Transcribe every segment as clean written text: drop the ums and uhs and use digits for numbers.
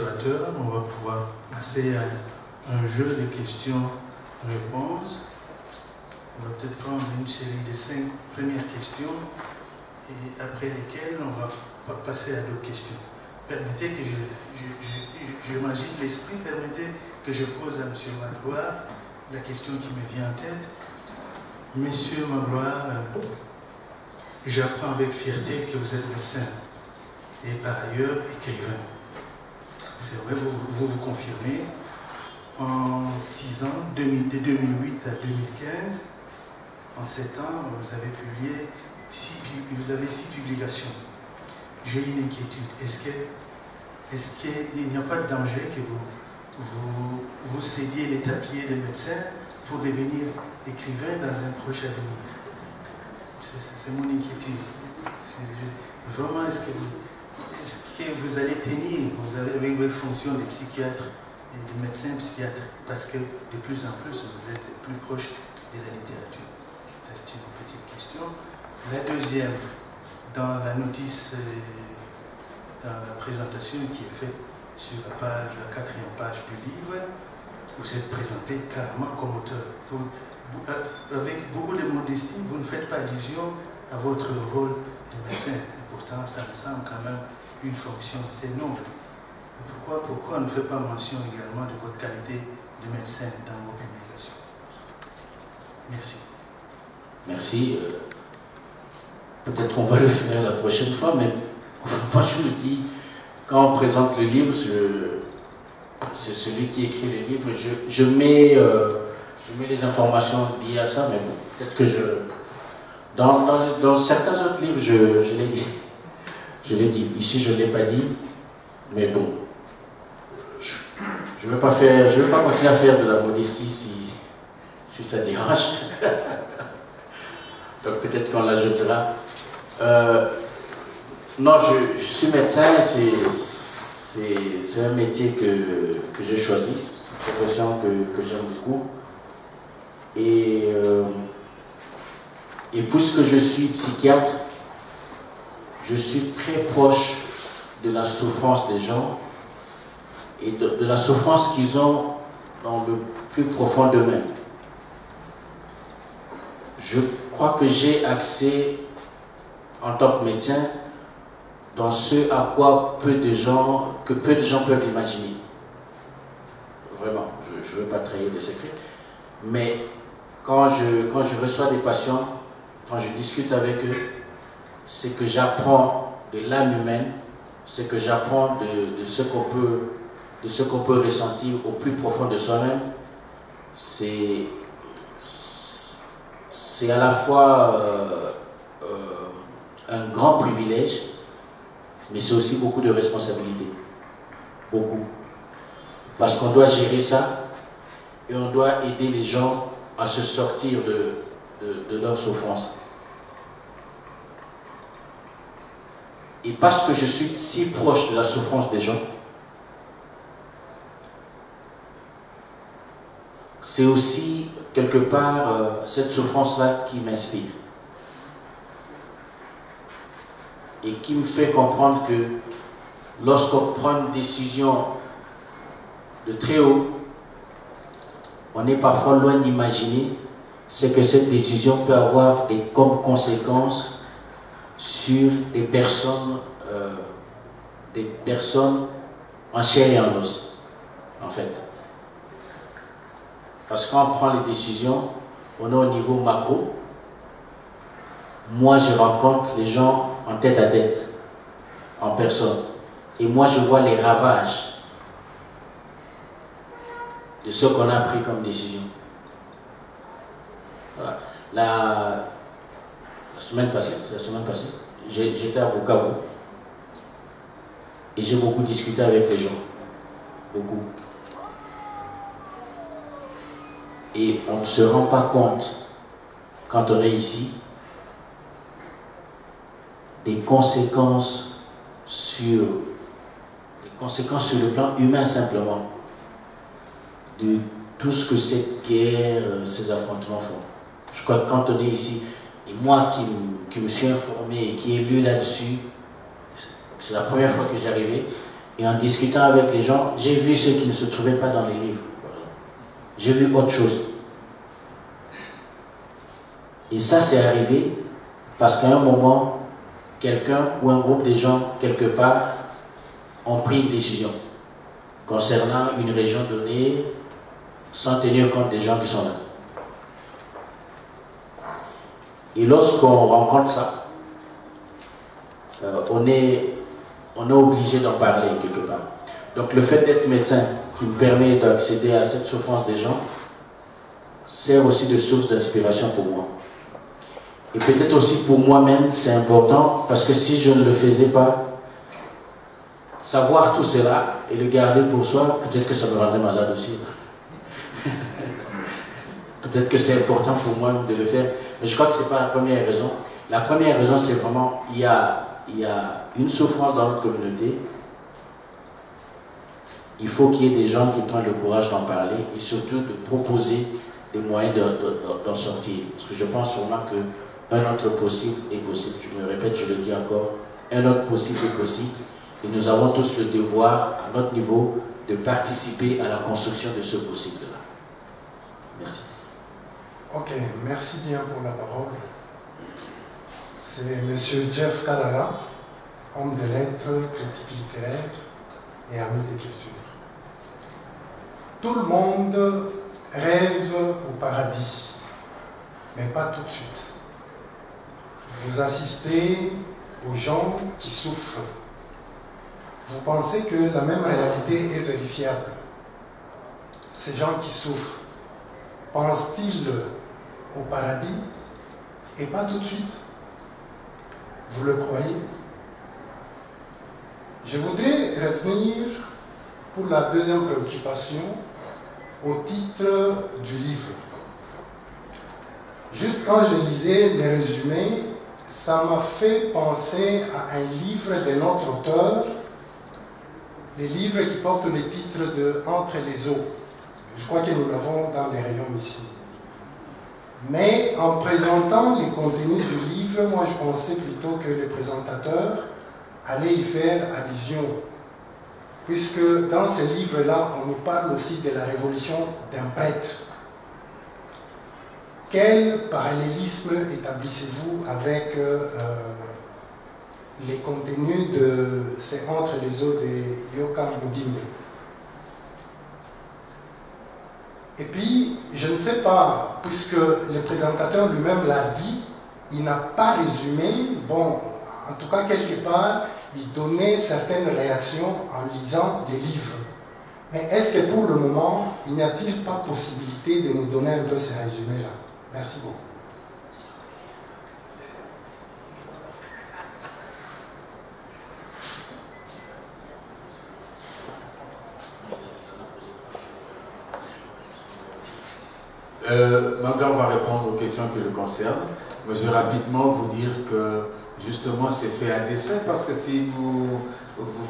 orateurs, on va pouvoir passer à un jeu de questions-réponses. On va peut-être prendre une série de 5 premières questions et après lesquelles on va passer à d'autres questions. Permettez que je m'agite l'esprit, permettez que je pose à M. Magloire la question qui me vient en tête. Monsieur Magloire, j'apprends avec fierté que vous êtes médecin et par ailleurs écrivain. C'est vrai, vous confirmez. En 6 ans, de 2008 à 2015, en 7 ans, vous avez publié 6 publications. J'ai une inquiétude. Est-ce qu'il n'y a pas de danger que vous cédiez les tabliers de médecin pour devenir écrivain dans un proche avenir? C'est mon inquiétude. Vraiment, est-ce que vous allez tenir avec vos fonctions de psychiatre et de médecin psychiatre, parce que de plus en plus vous êtes plus proche de la littérature? C'est une petite question. La deuxième, dans la notice, dans la présentation qui est faite sur la 4e page du livre, vous êtes présenté carrément comme auteur. Avec beaucoup de modestie, vous ne faites pas allusion à votre rôle de médecin. Et pourtant, ça me semble quand même une fonction assez noble. Pourquoi on ne fait pas mention également de votre qualité de médecin dans vos publications? Merci. Merci. Peut-être on va le faire la prochaine fois, mais moi je me dis, quand on présente le livre, c'est celui qui écrit le livre, je mets les informations liées à ça, mais bon, peut-être que dans certains autres livres, je l'ai dit. Je l'ai dit. Ici, je ne l'ai pas dit, mais bon, je ne veux pas continuer à faire de la modestie si ça dérange. Donc peut-être qu'on l'ajoutera. Non, je suis médecin, c'est un métier que j'ai choisi, une profession que j'aime beaucoup. Et puisque je suis psychiatre, je suis très proche de la souffrance des gens et de la souffrance qu'ils ont dans le plus profond d'eux-mêmes. Je crois que j'ai accès, en tant que médecin, dans ce à quoi peu de gens peuvent imaginer. Vraiment, je ne veux pas trahir des secrets, mais quand je reçois des patients, quand je discute avec eux, c'est que j'apprends de l'âme humaine, c'est que j'apprends de ce qu'on peut ressentir au plus profond de soi-même. C'est à la fois un grand privilège, mais c'est aussi beaucoup de responsabilité. Beaucoup. Parce qu'on doit gérer ça et on doit aider les gens à se sortir de leur souffrance. Et parce que je suis si proche de la souffrance des gens, c'est aussi quelque part cette souffrance-là qui m'inspire. Et qui me fait comprendre que lorsqu'on prend une décision de très haut, on est parfois loin d'imaginer ce que cette décision peut avoir comme conséquences sur des personnes en chair et en os, en fait. Parce que quand on prend les décisions, on est au niveau macro. Moi, je rencontre les gens en tête à tête, en personne. Et moi, je vois les ravages de ce qu'on a pris comme décision. Voilà. La semaine passée, j'étais à Bukavu et j'ai beaucoup discuté avec les gens. Beaucoup. Et on ne se rend pas compte, quand on est ici, des conséquences sur le plan humain simplement, de tout ce que cette guerre, ces affrontements font. Je crois que quand on est ici, et moi qui me suis informé et qui ai lu là-dessus, c'est la première fois que j'arrivais, Et en discutant avec les gens, j'ai vu ce qui ne se trouvait pas dans les livres. J'ai vu autre chose. Et ça, c'est arrivé parce qu'à un moment, quelqu'un ou un groupe de gens, quelque part, ont pris une décision concernant une région donnée sans tenir compte des gens qui sont là. Et lorsqu'on rencontre ça, on est obligé d'en parler quelque part. Donc le fait d'être médecin qui me permet d'accéder à cette souffrance des gens sert aussi de source d'inspiration pour moi. Et peut-être aussi pour moi-même, c'est important parce que si je ne le faisais pas, savoir tout cela et le garder pour soi, peut-être que ça me rendrait malade aussi. Peut-être que c'est important pour moi de le faire. Mais je crois que ce n'est pas la première raison. La première raison, c'est vraiment il y a une souffrance dans notre communauté. Il faut qu'il y ait des gens qui prennent le courage d'en parler et surtout de proposer des moyens d'en sortir. Parce que je pense vraiment qu'un autre possible est possible. Je me répète, je le dis encore, un autre possible est possible. Et nous avons tous le devoir, à notre niveau, de participer à la construction de ce possible-là. Merci. Ok, merci bien pour la parole. C'est M. Jeff Kalala, homme de lettres, critique littéraire et ami d'écriture. Tout le monde rêve au paradis, mais pas tout de suite. Vous assistez aux gens qui souffrent. Vous pensez que la même réalité est vérifiable. Ces gens qui souffrent, pensent-ils au paradis et pas tout de suite? Vous le croyez? Je voudrais revenir pour la deuxième préoccupation au titre du livre. Juste quand je lisais les résumés, ça m'a fait penser à un livre de notre auteur, les livres qui portent le titre de Entre les eaux. Je crois que nous l'avons dans les rayons ici. Mais en présentant les contenus du livre, moi je pensais plutôt que le présentateur allait y faire allusion. Puisque dans ce livre-là, on nous parle aussi de la révolution d'un prêtre. Quel parallélisme établissez-vous avec les contenus de C'est Entre les eaux de Yoka Mudimbe? Et puis, je ne sais pas, puisque le présentateur lui-même l'a dit, il n'a pas résumé, bon, en tout cas quelque part, il donnait certaines réactions en lisant les livres. Mais est-ce que pour le moment, il n'y a-t-il pas possibilité de nous donner un peu ces résumés-là? Merci beaucoup. Manga va répondre aux questions qui le concernent. Mais je vais rapidement vous dire que justement c'est fait à dessein parce que si nous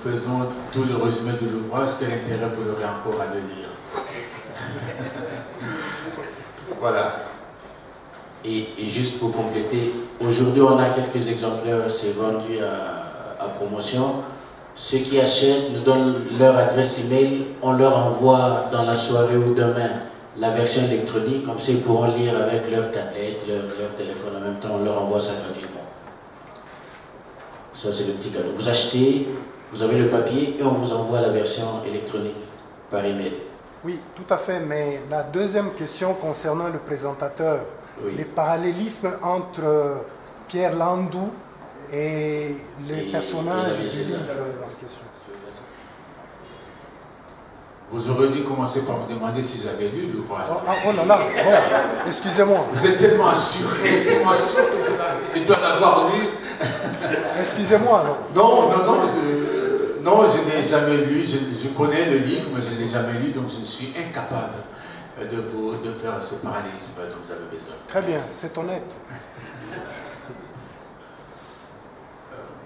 faisons tout le résumé de l'ouvrage, quel intérêt vous aurez encore à le lire? Voilà. Et juste pour compléter, aujourd'hui on a quelques exemplaires, c'est vendu à promotion. Ceux qui achètent nous donnent leur adresse email, on leur envoie dans la soirée ou demain la version électronique, comme ça ils pourront lire avec leur tablette, leur téléphone en même temps, on leur envoie ça gratuitement. Ça c'est le petit cadeau. Vous achetez, vous avez le papier et on vous envoie la version électronique par email. Oui, tout à fait, mais la deuxième question concernant le présentateur, Oui. les parallélismes entre Pierre Landou et les personnages du livre en question. Vous aurez dû commencer par me demander si j'avais lu l'ouvrage. Oh là là, bon, excusez-moi. Vous êtes tellement assuré, tellement sûr que je dois l'avoir lu. Excusez-moi, alors. Non, je n'ai jamais lu. Je connais le livre, mais je ne l'ai jamais lu, donc je suis incapable de faire ce parallélisme dont vous avez besoin. Très bien, c'est honnête.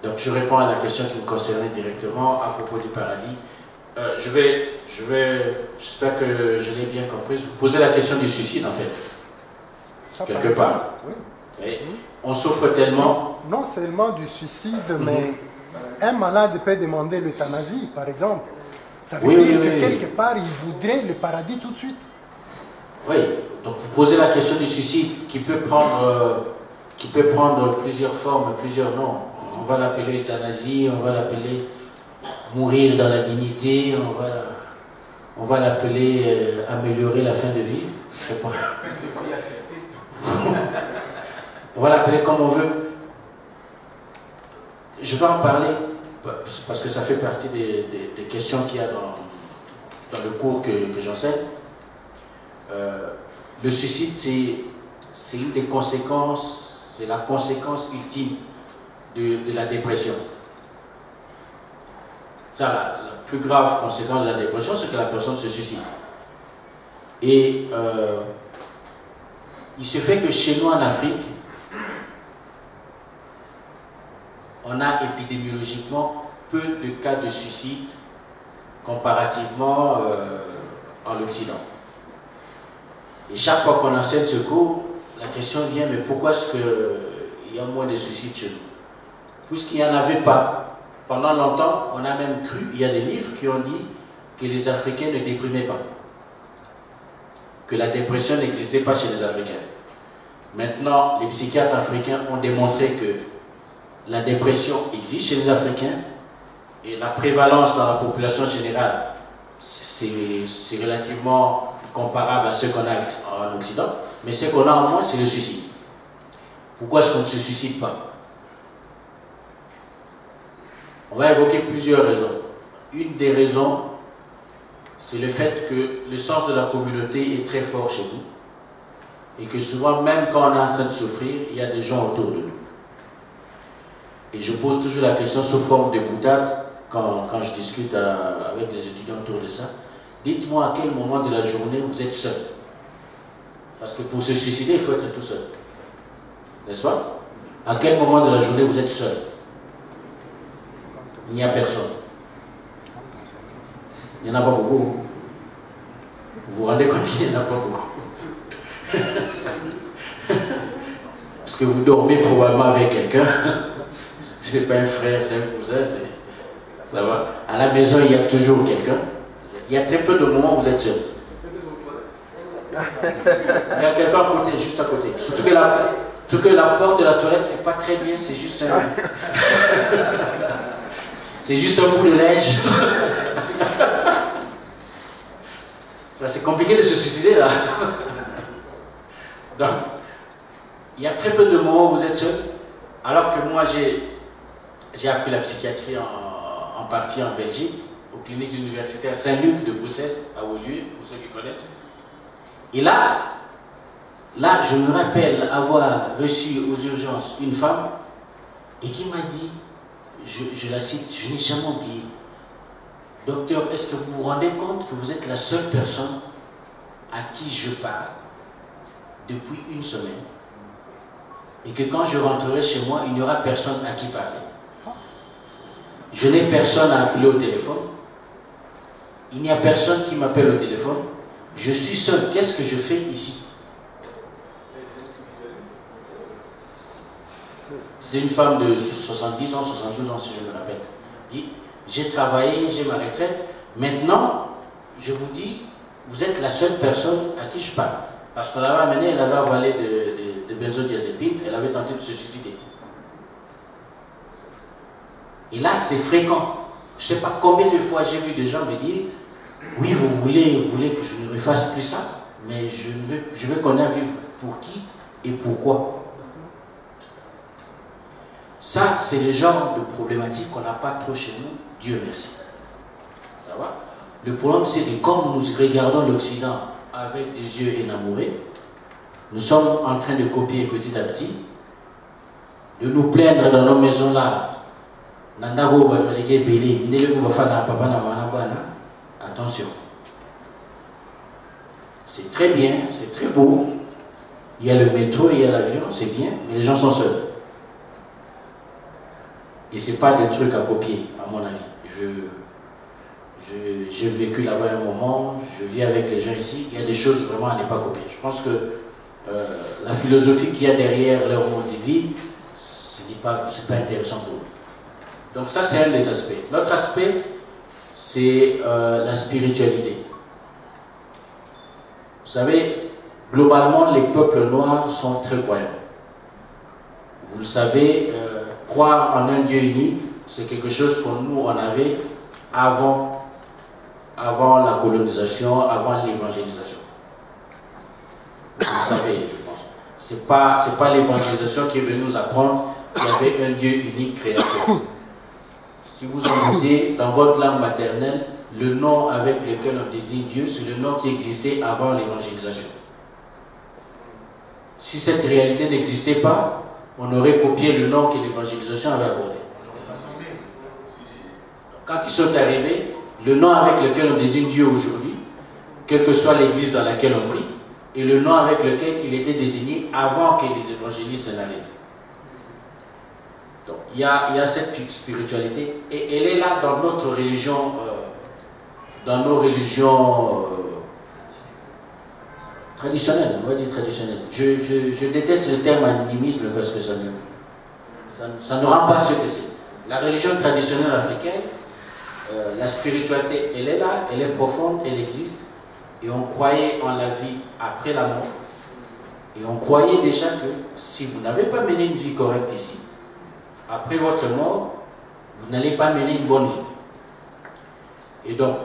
Donc je réponds à la question qui me concernait directement à propos du paradis. J'espère que je l'ai bien compris. Vous posez la question du suicide en fait, Ça quelque paraît part. bien, oui. Et on souffre tellement. Non seulement du suicide, mais un malade peut demander l'euthanasie, par exemple. Ça veut dire que quelque part, il voudrait le paradis tout de suite. Oui, donc vous posez la question du suicide qui peut prendre plusieurs formes, plusieurs noms. On va l'appeler euthanasie, on va l'appeler mourir dans la dignité, on va l'appeler améliorer la fin de vie, je sais pas. On va l'appeler comme on veut. Je vais en parler parce que ça fait partie des questions qu'il y a dans le cours que j'enseigne. Le suicide, c'est une des conséquences, c'est la conséquence ultime de la dépression. Ça, la plus grave conséquence de la dépression, c'est que la personne se suicide. Et il se fait que chez nous en Afrique, on a épidémiologiquement peu de cas de suicide comparativement en Occident. Et chaque fois qu'on enseigne ce cours, la question vient, mais pourquoi est-ce qu'il y a moins de suicides chez nous? Puisqu'il n'y en avait pas. Pendant longtemps, on a même cru, il y a des livres qui ont dit que les Africains ne déprimaient pas. Que la dépression n'existait pas chez les Africains. Maintenant, les psychiatres africains ont démontré que la dépression existe chez les Africains et la prévalence dans la population générale, c'est relativement comparable à ce qu'on a en Occident, mais ce qu'on a en moins, c'est le suicide. Pourquoi est-ce qu'on ne se suicide pas? On va évoquer plusieurs raisons. Une des raisons, c'est le fait que le sens de la communauté est très fort chez nous et que souvent, même quand on est en train de souffrir, il y a des gens autour de nous. Et je pose toujours la question sous forme de boutade quand je discute avec les étudiants autour de ça. Dites-moi à quel moment de la journée vous êtes seul. Parce que pour se suicider, il faut être tout seul. N'est-ce pas? À quel moment de la journée vous êtes seul? Il n'y a personne. Il n'y en a pas beaucoup. Vous vous rendez compte qu'il n'y en a pas beaucoup. Parce que vous dormez probablement avec quelqu'un. Ce n'est pas un frère, c'est un cousin, ça va. À la maison, il y a toujours quelqu'un. Il y a très peu de moments où vous êtes seul. Il y a quelqu'un à côté, juste à côté. Surtout que la porte de la toilette, c'est pas très bien, c'est juste un... c'est juste un bout de neige. C'est compliqué de se suicider là. Donc, il y a très peu de moments où vous êtes seul. Alors que moi, j'ai appris la psychiatrie en partie en Belgique, aux cliniques universitaires Saint-Luc de Bruxelles, à Woluwe, pour ceux qui connaissent. Et là, je me rappelle avoir reçu aux urgences une femme et qui m'a dit, je la cite, je n'ai jamais oublié, docteur, est-ce que vous vous rendez compte que vous êtes la seule personne à qui je parle depuis une semaine et que quand je rentrerai chez moi, il n'y aura personne à qui parler. Je n'ai personne à appeler au téléphone. Il n'y a personne qui m'appelle au téléphone. Je suis seul. Qu'est-ce que je fais ici? C'est une femme de 70 ans, 72 ans, si je me rappelle. Dit, j'ai travaillé, j'ai ma retraite. Maintenant, je vous dis, vous êtes la seule personne à qui je parle. Parce qu'on l'avait amenée, elle avait avalé de benzodiazépine, elle avait tenté de se suicider. Et là, c'est fréquent. Je ne sais pas combien de fois j'ai vu des gens me dire, oui, vous voulez que je ne refasse plus ça, mais je veux qu'on aille vivre. Pour qui et pourquoi? Ça, c'est le genre de problématique qu'on n'a pas trop chez nous, Dieu merci. Ça va? Le problème, c'est que comme nous regardons l'Occident avec des yeux énamourés, nous sommes en train de copier petit à petit, de nous plaindre dans nos maisons là. Attention. C'est très bien, c'est très beau. Il y a le métro, il y a l'avion, c'est bien, mais les gens sont seuls. Et ce n'est pas des trucs à copier, à mon avis. J'ai vécu là-bas un moment, je vis avec les gens ici, il y a des choses vraiment à ne pas copier. Je pense que la philosophie qu'il y a derrière leur mode de vie, ce n'est pas intéressant pour eux. Donc ça, c'est un des aspects. L'autre aspect, c'est la spiritualité. Vous savez, globalement, les peuples noirs sont très croyants. Vous le savez, croire en un Dieu unique, c'est quelque chose que nous, on avait avant la colonisation, avant l'évangélisation. Vous le savez, je pense. C'est pas l'évangélisation qui est venue nous apprendre qu'il y avait un Dieu unique créateur. Si vous en doutez, dans votre langue maternelle, le nom avec lequel on désigne Dieu, c'est le nom qui existait avant l'évangélisation. Si cette réalité n'existait pas, on aurait copié le nom que l'évangélisation avait abordé. Quand ils sont arrivés, le nom avec lequel on désigne Dieu aujourd'hui, quelle que soit l'église dans laquelle on prie, et le nom avec lequel il était désigné avant que les évangélistes n'arrivent. Donc il y a cette spiritualité, et elle est là dans notre religion, dans nos religions traditionnelles, on va dire traditionnelles. Je déteste le terme animisme parce que ça ne rend pas ce que c'est. La religion traditionnelle africaine, la spiritualité, elle est là, elle est profonde, elle existe, et on croyait en la vie après la mort, et on croyait déjà que si vous n'avez pas mené une vie correcte ici, après votre mort, vous n'allez pas mener une bonne vie. Et donc,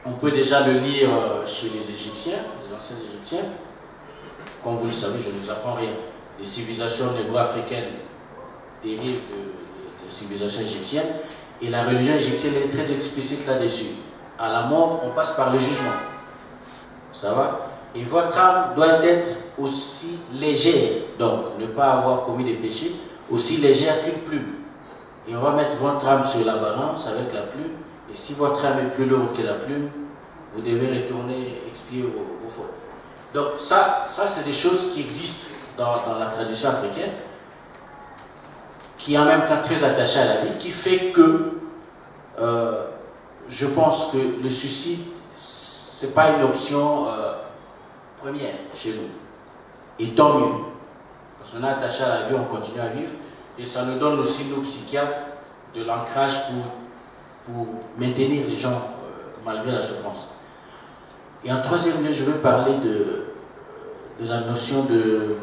on peut déjà le lire chez les Égyptiens, les anciens Égyptiens. Comme vous le savez, je ne vous apprends rien. Les civilisations négro-africaines dérivent de la civilisation égyptienne, et la religion égyptienne est très explicite là-dessus. À la mort, on passe par le jugement. Ça va? Et votre âme doit être aussi légère, donc ne pas avoir commis des péchés, aussi légère qu'une plume. Et on va mettre votre âme sur la balance avec la plume, et si votre âme est plus lourde que la plume, vous devez retourner expier vos fautes. Donc ça c'est des choses qui existent dans la tradition africaine, qui est en même temps très attachée à la vie, qui fait que je pense que le suicide, c'est pas une option première chez nous. Et tant mieux. Parce qu'on est attaché à la vie, on continue à vivre. Et ça nous donne aussi, nos psychiatres, de l'ancrage pour maintenir les gens malgré la souffrance. Et en troisième lieu, je veux parler de la notion de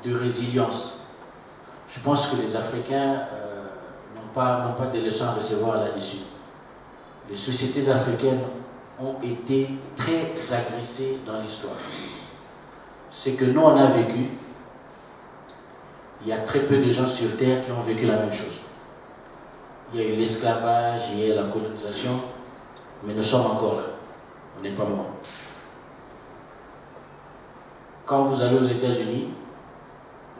résilience. Je pense que les Africains n'ont pas de leçons à recevoir là-dessus. Les sociétés africaines ont été très agressées dans l'histoire. C'est que nous, on a vécu, il y a très peu de gens sur Terre qui ont vécu la même chose. Il y a eu l'esclavage, il y a eu la colonisation, mais nous sommes encore là. On n'est pas morts. Quand vous allez aux États-Unis,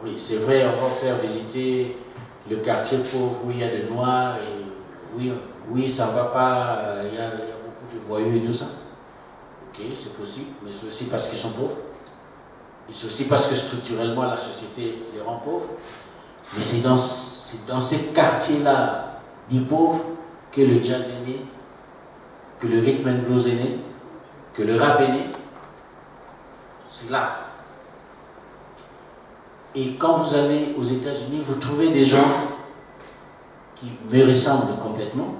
oui, c'est vrai, on va faire visiter le quartier pauvre où il y a des Noirs, et oui, ça ne va pas, il y a beaucoup de voyous et tout ça. Ok, c'est possible, mais c'est aussi parce qu'ils sont pauvres. Et c'est aussi parce que structurellement la société les rend pauvres. Mais c'est dans ces quartiers-là des pauvres que le jazz est né, que le rhythm and blues est né, que le rap est né. C'est là. Et quand vous allez aux États-Unis, vous trouvez des gens qui me ressemblent complètement,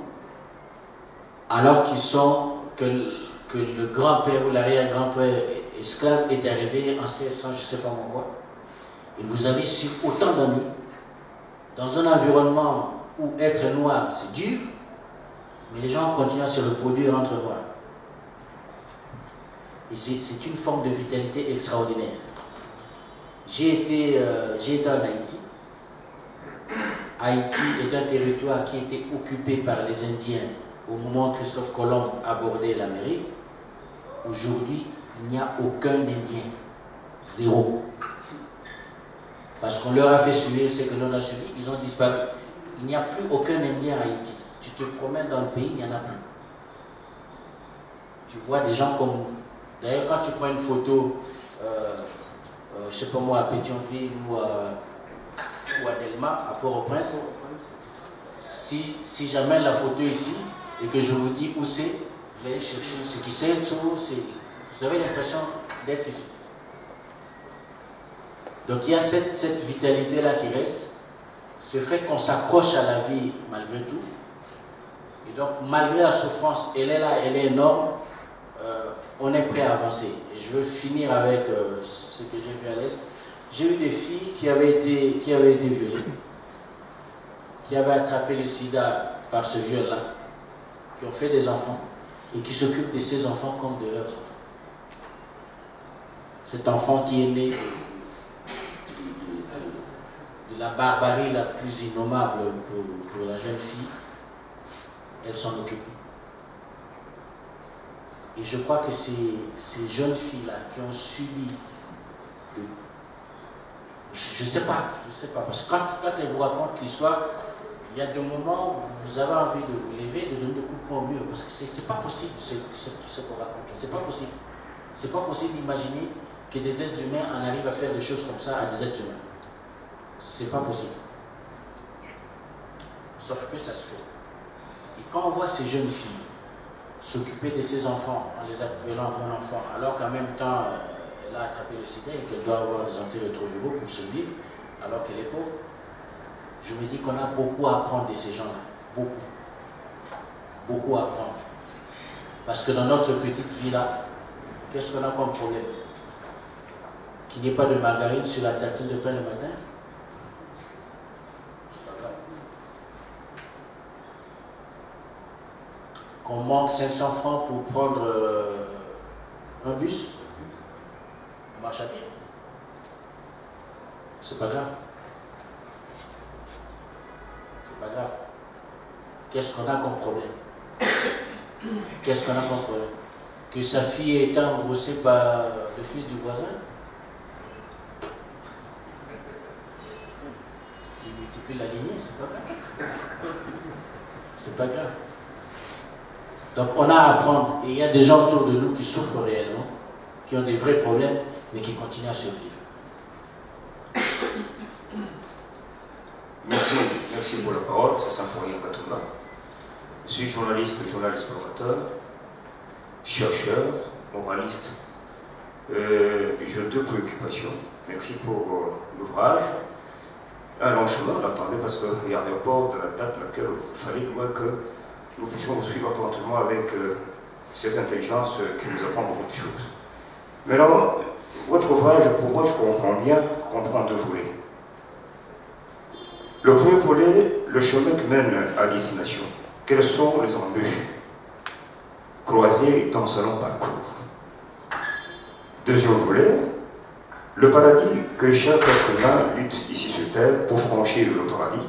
alors qu'ils sont que le grand-père ou l'arrière-grand-père esclave est arrivé en 1600, je ne sais pas moi. Et vous avez su autant d'années dans un environnement où être noir c'est dur, mais les gens continuent à se reproduire entre noirs. Et c'est une forme de vitalité extraordinaire. J'ai été en Haïti. Haïti est un territoire qui était occupé par les Indiens au moment où Christophe Colomb abordait l'Amérique. Aujourd'hui, il n'y a aucun Indien. Zéro. Parce qu'on leur a fait subir ce que l'on a subi, ils ont disparu. Il n'y a plus aucun Indien à Haïti. Tu te promènes dans le pays, il n'y en a plus. Tu vois des gens comme nous. D'ailleurs, quand tu prends une photo, je ne sais pas moi, à Pétionville ou à Delma, à Port-au-Prince, si j'amène la photo ici et que je vous dis où c'est, vous allez chercher ce qui c'est, vous avez l'impression d'être ici. Donc il y a cette vitalité-là qui reste. ce fait qu'on s'accroche à la vie malgré tout. Et donc, malgré la souffrance, elle est là, elle est énorme, on est prêt à avancer. Et je veux finir avec ce que j'ai vu à l'Est. J'ai eu des filles qui avaient été violées, qui avaient attrapé le sida par ce viol-là, qui ont fait des enfants et qui s'occupent de ces enfants comme de leurs enfants. Cet enfant qui est né de la barbarie la plus innommable pour la jeune fille, elle s'en occupe. Et je crois que ces jeunes filles-là qui ont subi, je ne sais pas, parce que quand elles vous racontent l'histoire, il y a des moments où vous avez envie de vous lever, de donner des coups de poing au mur, parce que c'est pas possible ce qu'on raconte. C'est pas possible. C'est pas possible d'imaginer que des êtres humains en arrivent à faire des choses comme ça à des êtres humains. C'est pas possible. Sauf que ça se fait. Et quand on voit ces jeunes filles s'occuper de ses enfants en les appelant mon enfant, alors qu'en même temps elle a attrapé le sida et qu'elle doit avoir des antirétroviraux pour survivre, alors qu'elle est pauvre, je me dis qu'on a beaucoup à apprendre de ces gens-là. Beaucoup. Beaucoup à apprendre. Parce que dans notre petite vie là, qu'est-ce qu'on a comme problème? Qu'il n'y ait pas de margarine sur la tartine de pain le matin? C'est pas grave. Qu'on manque 500 francs pour prendre un bus? On marche à pied? C'est pas grave. C'est pas grave. Qu'est-ce qu'on a comme problème? Qu'est-ce qu'on a comme problème? Que sa fille ait été engrossée par le fils du voisin? Il multiplie la lignée, c'est pas grave. C'est pas grave. Donc on a à apprendre. Et il y a des gens autour de nous qui souffrent réellement, qui ont des vrais problèmes, mais qui continuent à survivre. Merci pour la parole, c'est Symphorien Katumba. Je suis journaliste provocateur, chercheur, moraliste. J'ai deux préoccupations. Merci pour l'ouvrage. Un long chemin, on l'attendait parce qu'il y a un report de la date à laquelle il fallait que nous puissions vous suivre attentivement avec cette intelligence qui nous apprend beaucoup de choses. Mais alors, votre ouvrage, pour moi, je comprends deux volets. Le premier volet, le chemin qui mène à destination. Quelles sont les embûches croisées dans ce long parcours? Deuxième volet, le paradis que chaque être humain lutte ici sur terre pour franchir le paradis.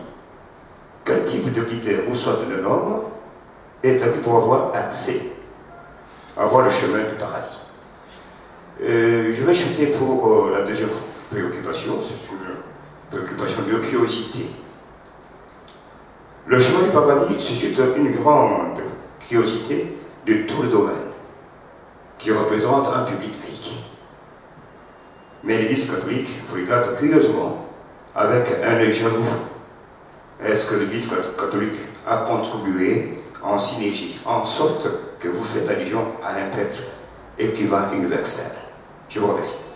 Quel type de critères ou soit de l'homme est établi pour avoir accès, avoir le chemin du paradis? Je vais chuter pour la deuxième préoccupation, c'est une préoccupation de curiosité. Le chemin du paradis suscite une grande curiosité de tout le domaine, qui représente un public laïque. Mais l'Église catholique regarde curieusement avec un œil jaloux. Est-ce que l'Église catholique a contribué en synergie, en sorte que vous faites allusion à un prêtre écrivain universel? Je vous remercie.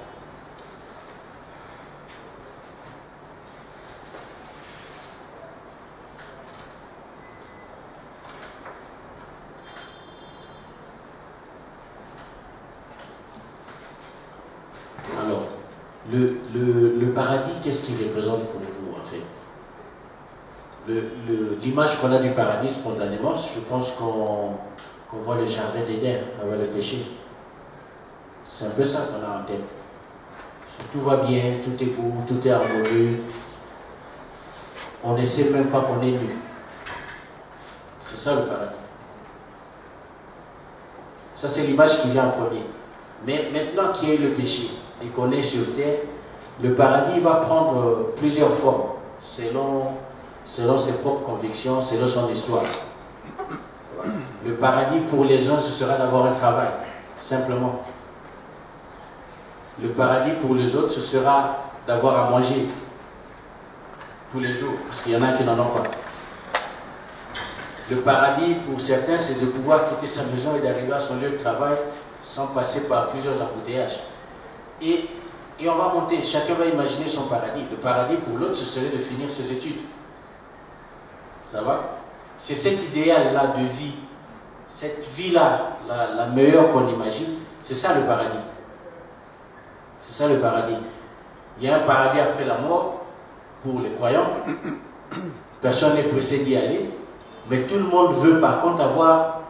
Alors, le paradis, qu'est-ce qu'il représente pour nous en fait? L'image qu'on a du paradis spontanément, je pense qu'on voit le jardin d'Éden avant le péché. C'est un peu ça qu'on a en tête. Tout va bien, tout est beau, tout est harmonieux. On ne sait même pas qu'on est nu. C'est ça le paradis. Ça, c'est l'image qui vient en premier. Mais maintenant qu'il y a eu le péché et qu'on est sur terre, le paradis va prendre plusieurs formes selon ses propres convictions, selon son histoire. Le paradis pour les uns, ce sera d'avoir un travail, simplement. Le paradis pour les autres, ce sera d'avoir à manger tous les jours, parce qu'il y en a qui n'en ont pas. Le paradis pour certains, c'est de pouvoir quitter sa maison et d'arriver à son lieu de travail sans passer par plusieurs embouteillages. Et on va monter, chacun va imaginer son paradis. Le paradis pour l'autre, ce serait de finir ses études, Ça va? C'est cet idéal-là de vie, cette vie-là, la meilleure qu'on imagine, c'est ça le paradis. C'est ça le paradis. Il y a un paradis après la mort pour les croyants. Personne n'est pressé d'y aller. Mais tout le monde veut par contre avoir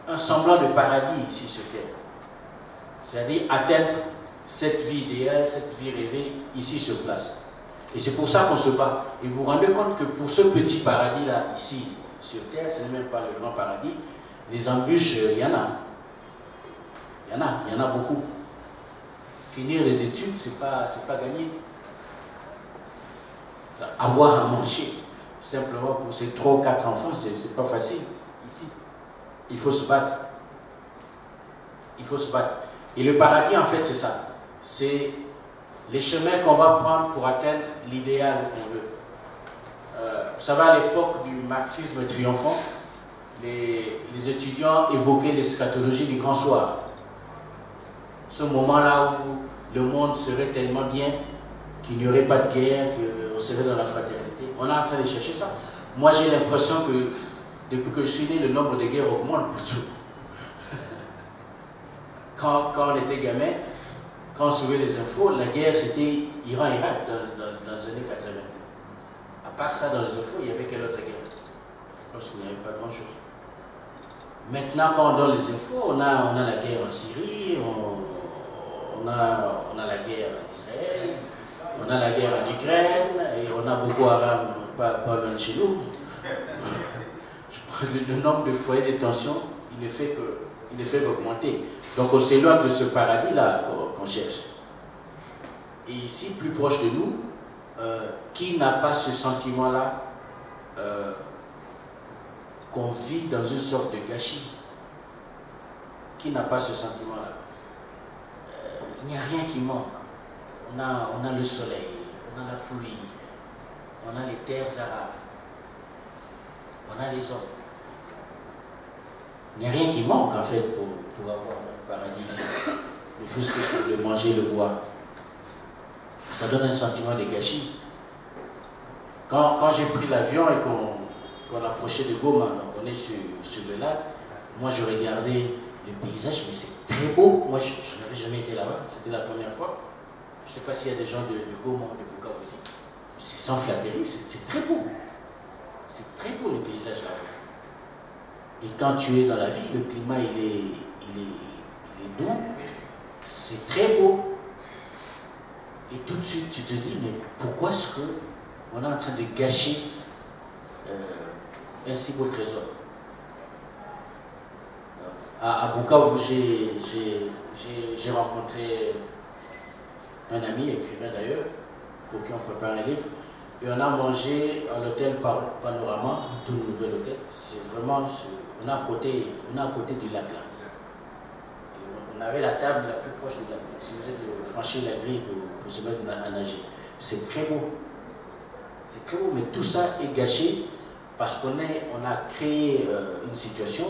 un semblant de paradis ici sur terre. C'est-à-dire atteindre cette vie idéale, cette vie rêvée ici sur place. Et c'est pour ça qu'on se bat. Et vous vous rendez compte que pour ce petit paradis-là, ici sur terre, ce n'est même pas le grand paradis, les embûches, il y en a. Il y en a beaucoup. Finir les études, c'est pas gagné. Avoir à manger, simplement pour ces 3 ou 4 enfants, c'est pas facile. Ici, il faut se battre. Il faut se battre. Et le paradis, en fait, c'est ça. C'est les chemins qu'on va prendre pour atteindre l'idéal qu'on veut. Vous savez, à l'époque du marxisme triomphant, les étudiants évoquaient l'eschatologie du grand soir. Ce moment-là où le monde serait tellement bien qu'il n'y aurait pas de guerre, qu'on serait dans la fraternité. On est en train de chercher ça. Moi, j'ai l'impression que depuis que je suis né, le nombre de guerres augmente plutôt. Quand on était gamin, quand on suivait les infos, la guerre c'était Iran-Irak dans les années 80. À part ça, dans les infos, il y avait quelle autre guerre? Je pense qu'il n'y avait pas grand-chose. Maintenant, quand on donne les infos, on a la guerre en Syrie, on a la guerre en Israël, on a la guerre en Ukraine, et on a Boko Haram pas loin de chez nous. Le nombre de foyers de tension, il ne fait qu'augmenter. Donc on s'éloigne de ce paradis-là qu'on cherche. Et ici, plus proche de nous, qui n'a pas ce sentiment-là qu'on vit dans une sorte de gâchis? Qui n'a pas ce sentiment-là? Il n'y a rien qui manque. On a le soleil, on a la pluie, on a les terres arabes, on a les hommes. Il n'y a rien qui manque en fait pour avoir un paradis ici. Le plus que de manger, le boire. Ça donne un sentiment de gâchis. Quand j'ai pris l'avion et qu'on approchait de Goma, donc on est sur le lac, moi je regardais le paysage, mais c'est très beau. Moi je n'avais jamais été là-bas, c'était la première fois. Je ne sais pas s'il y a des gens de Goma ou de Bukavu aussi. C'est sans flatterie, c'est très beau. C'est très beau le paysage là-bas. Et quand tu es dans la ville, le climat il est doux, c'est très beau. Et tout de suite tu te dis, mais pourquoi est-ce qu'on est en train de gâcher un si beau trésor? À Bukavu, j'ai rencontré un ami, écrivain d'ailleurs, pour qui on prépare un livre. Et on a mangé à l'hôtel Panorama, tout nouvel hôtel. C'est vraiment, on est à côté du lac là. Et on avait la table la plus proche du lac. Donc, si vous êtes franchir la grille pour se mettre à nager, c'est très beau. C'est très beau, mais tout ça est gâché parce qu'on a créé une situation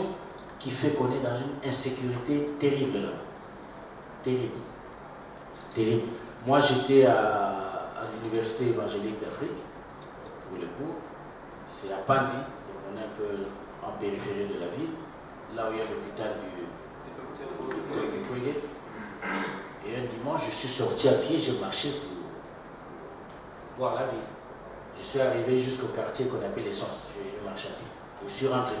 qui fait qu'on est dans une insécurité terrible là. Terrible. Terrible. Moi j'étais à l'université évangélique d'Afrique pour les cours. C'est à Panzi, donc on est un peu en périphérie de la ville, là où il y a l'hôpital du Kwege. Et un dimanche, je suis sorti à pied, j'ai marché pour voir la ville. Je suis arrivé jusqu'au quartier qu'on appelle l'Essence. J'ai marché à pied. Je suis rentré.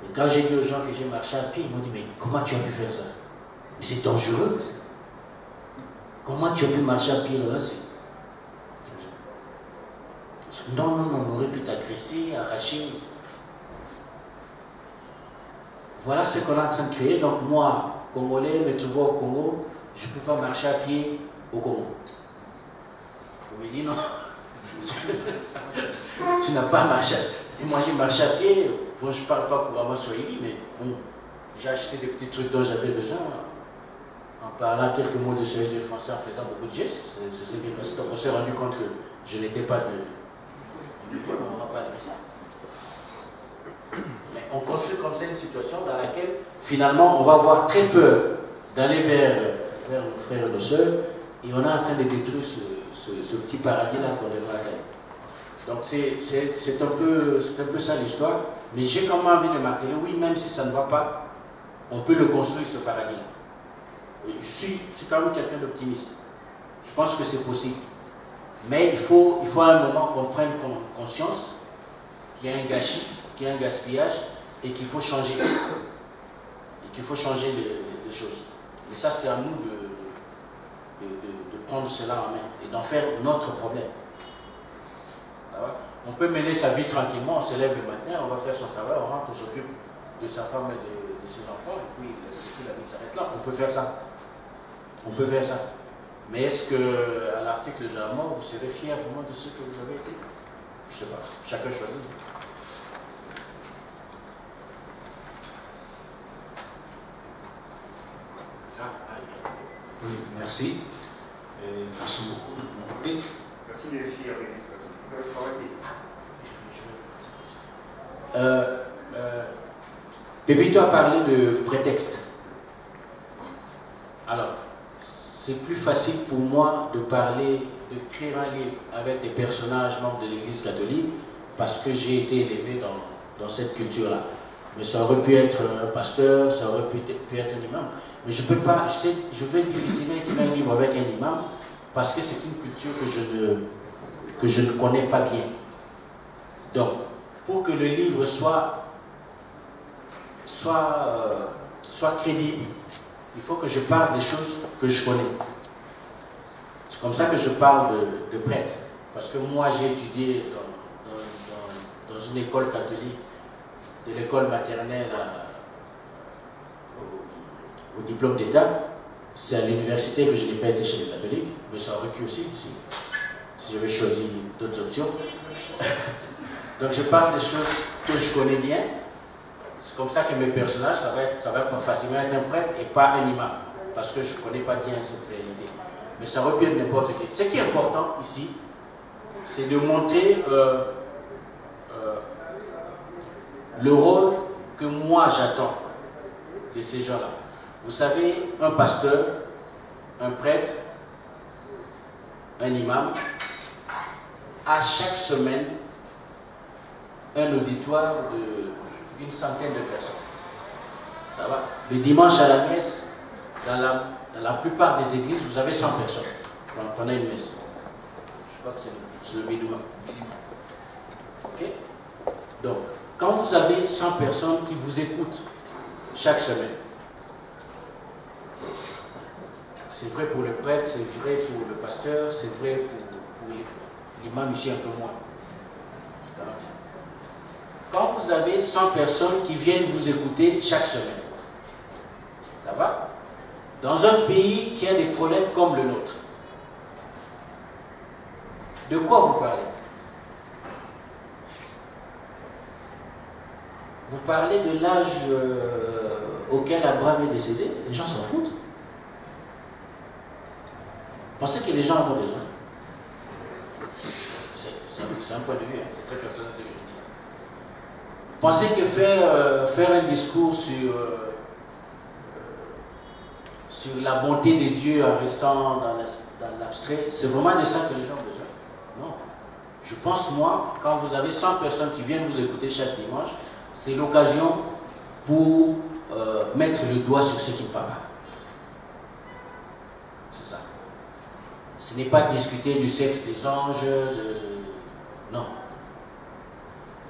Et quand j'ai dit aux gens que j'ai marché à pied, ils m'ont dit, mais comment tu as pu faire ça? Mais c'est dangereux. Comment tu as pu marcher à pied là? Non, on aurait pu t'agresser, arracher. Voilà ce qu'on est en train de créer. Donc moi, Congolais, me trouvant au Congo, je ne peux pas marcher à pied au Congo. Vous me dites non. Tu n'as pas marché. Et moi j'ai marché à pied. Bon, je ne parle pas couramment swahili, mais bon, j'ai acheté des petits trucs dont j'avais besoin. En parlant quelques mots de swahili et de français, en faisant beaucoup de gestes, c'est bien passé. Donc on s'est rendu compte que je n'étais pas on ne va pas dire ça. Mais on construit comme ça une situation dans laquelle finalement on va avoir très peur d'aller vers nos frères et nos sœurs, et on est en train de détruire ce petit paradis-là qu'on devrait atteindre. Donc c'est un peu ça l'histoire. Mais j'ai quand même envie de marteler, oui, même si ça ne va pas, on peut le construire ce paradigme. Je suis quand même quelqu'un d'optimiste. Je pense que c'est possible. Mais il faut à un moment qu'on prenne conscience qu'il y a un gâchis, qu'il y a un gaspillage et qu'il faut changer. Et qu'il faut changer les choses. Et ça, c'est à nous de prendre cela en main et d'en faire notre problème. On peut mener sa vie tranquillement, on se lève le matin, on va faire son travail, on rentre, on s'occupe de sa femme et de ses enfants, et puis la vie s'arrête là. On peut faire ça. On peut faire ça. Mais est-ce qu'à l'article de la mort, vous serez fier vraiment de ce que vous avez été? Je ne sais pas. Chacun choisit. Oui, merci. Merci beaucoup de mon côté. Merci les filles avec les statuts. Vous avez travaillé. Pépito a parlé de prétexte. Alors, c'est plus facile pour moi de parler, de créer un livre avec des personnages membres de l'Église catholique parce que j'ai été élevé dans cette culture-là. Mais ça aurait pu être un pasteur, ça aurait pu être un imam. Mais je peux pas, je vais difficilement écrire un livre avec un imam parce que c'est une culture que je ne connais pas bien. Donc, pour que le livre soit crédible, il faut que je parle des choses que je connais. C'est comme ça que je parle de prêtre. Parce que moi, j'ai étudié dans une école catholique, de l'école maternelle au diplôme d'État. C'est à l'université que je n'ai pas été chez les catholiques, mais ça aurait pu aussi, si j'avais choisi d'autres options. Donc je parle des choses que je connais bien. C'est comme ça que mes personnages, ça va être facilement être un prêtre et pas un imam, parce que je ne connais pas bien cette réalité. Mais ça aurait pu être n'importe qui. Ce qui est important ici, c'est de montrer le rôle que moi j'attends de ces gens-là. Vous savez, un pasteur, un prêtre, un imam, a chaque semaine un auditoire d'une centaine de personnes. Ça va? Le dimanche à la messe, dans la plupart des églises, vous avez 100 personnes. On a une messe. Je crois que c'est le minimum. Ok? Donc, quand vous avez 100 personnes qui vous écoutent chaque semaine, c'est vrai pour le prêtre, c'est vrai pour le pasteur, c'est vrai pour l'imam ici un peu moins. Quand vous avez 100 personnes qui viennent vous écouter chaque semaine, ça va? Dans un pays qui a des problèmes comme le nôtre, de quoi vous parlez? Vous parlez de l'âge auquel Abraham est décédé, les gens s'en foutent. Pensez que les gens en ont besoin. C'est un point de vue, hein. C'est très personnel ce que je dis. Pensez que faire un discours sur la bonté des dieux en restant dans l'abstrait, c'est vraiment de ça que les gens ont besoin. Non. Je pense, moi, quand vous avez 100 personnes qui viennent vous écouter chaque dimanche, c'est l'occasion pour mettre le doigt sur ce qui ne va pas. C'est ça. Ce n'est pas discuter du sexe des anges, non.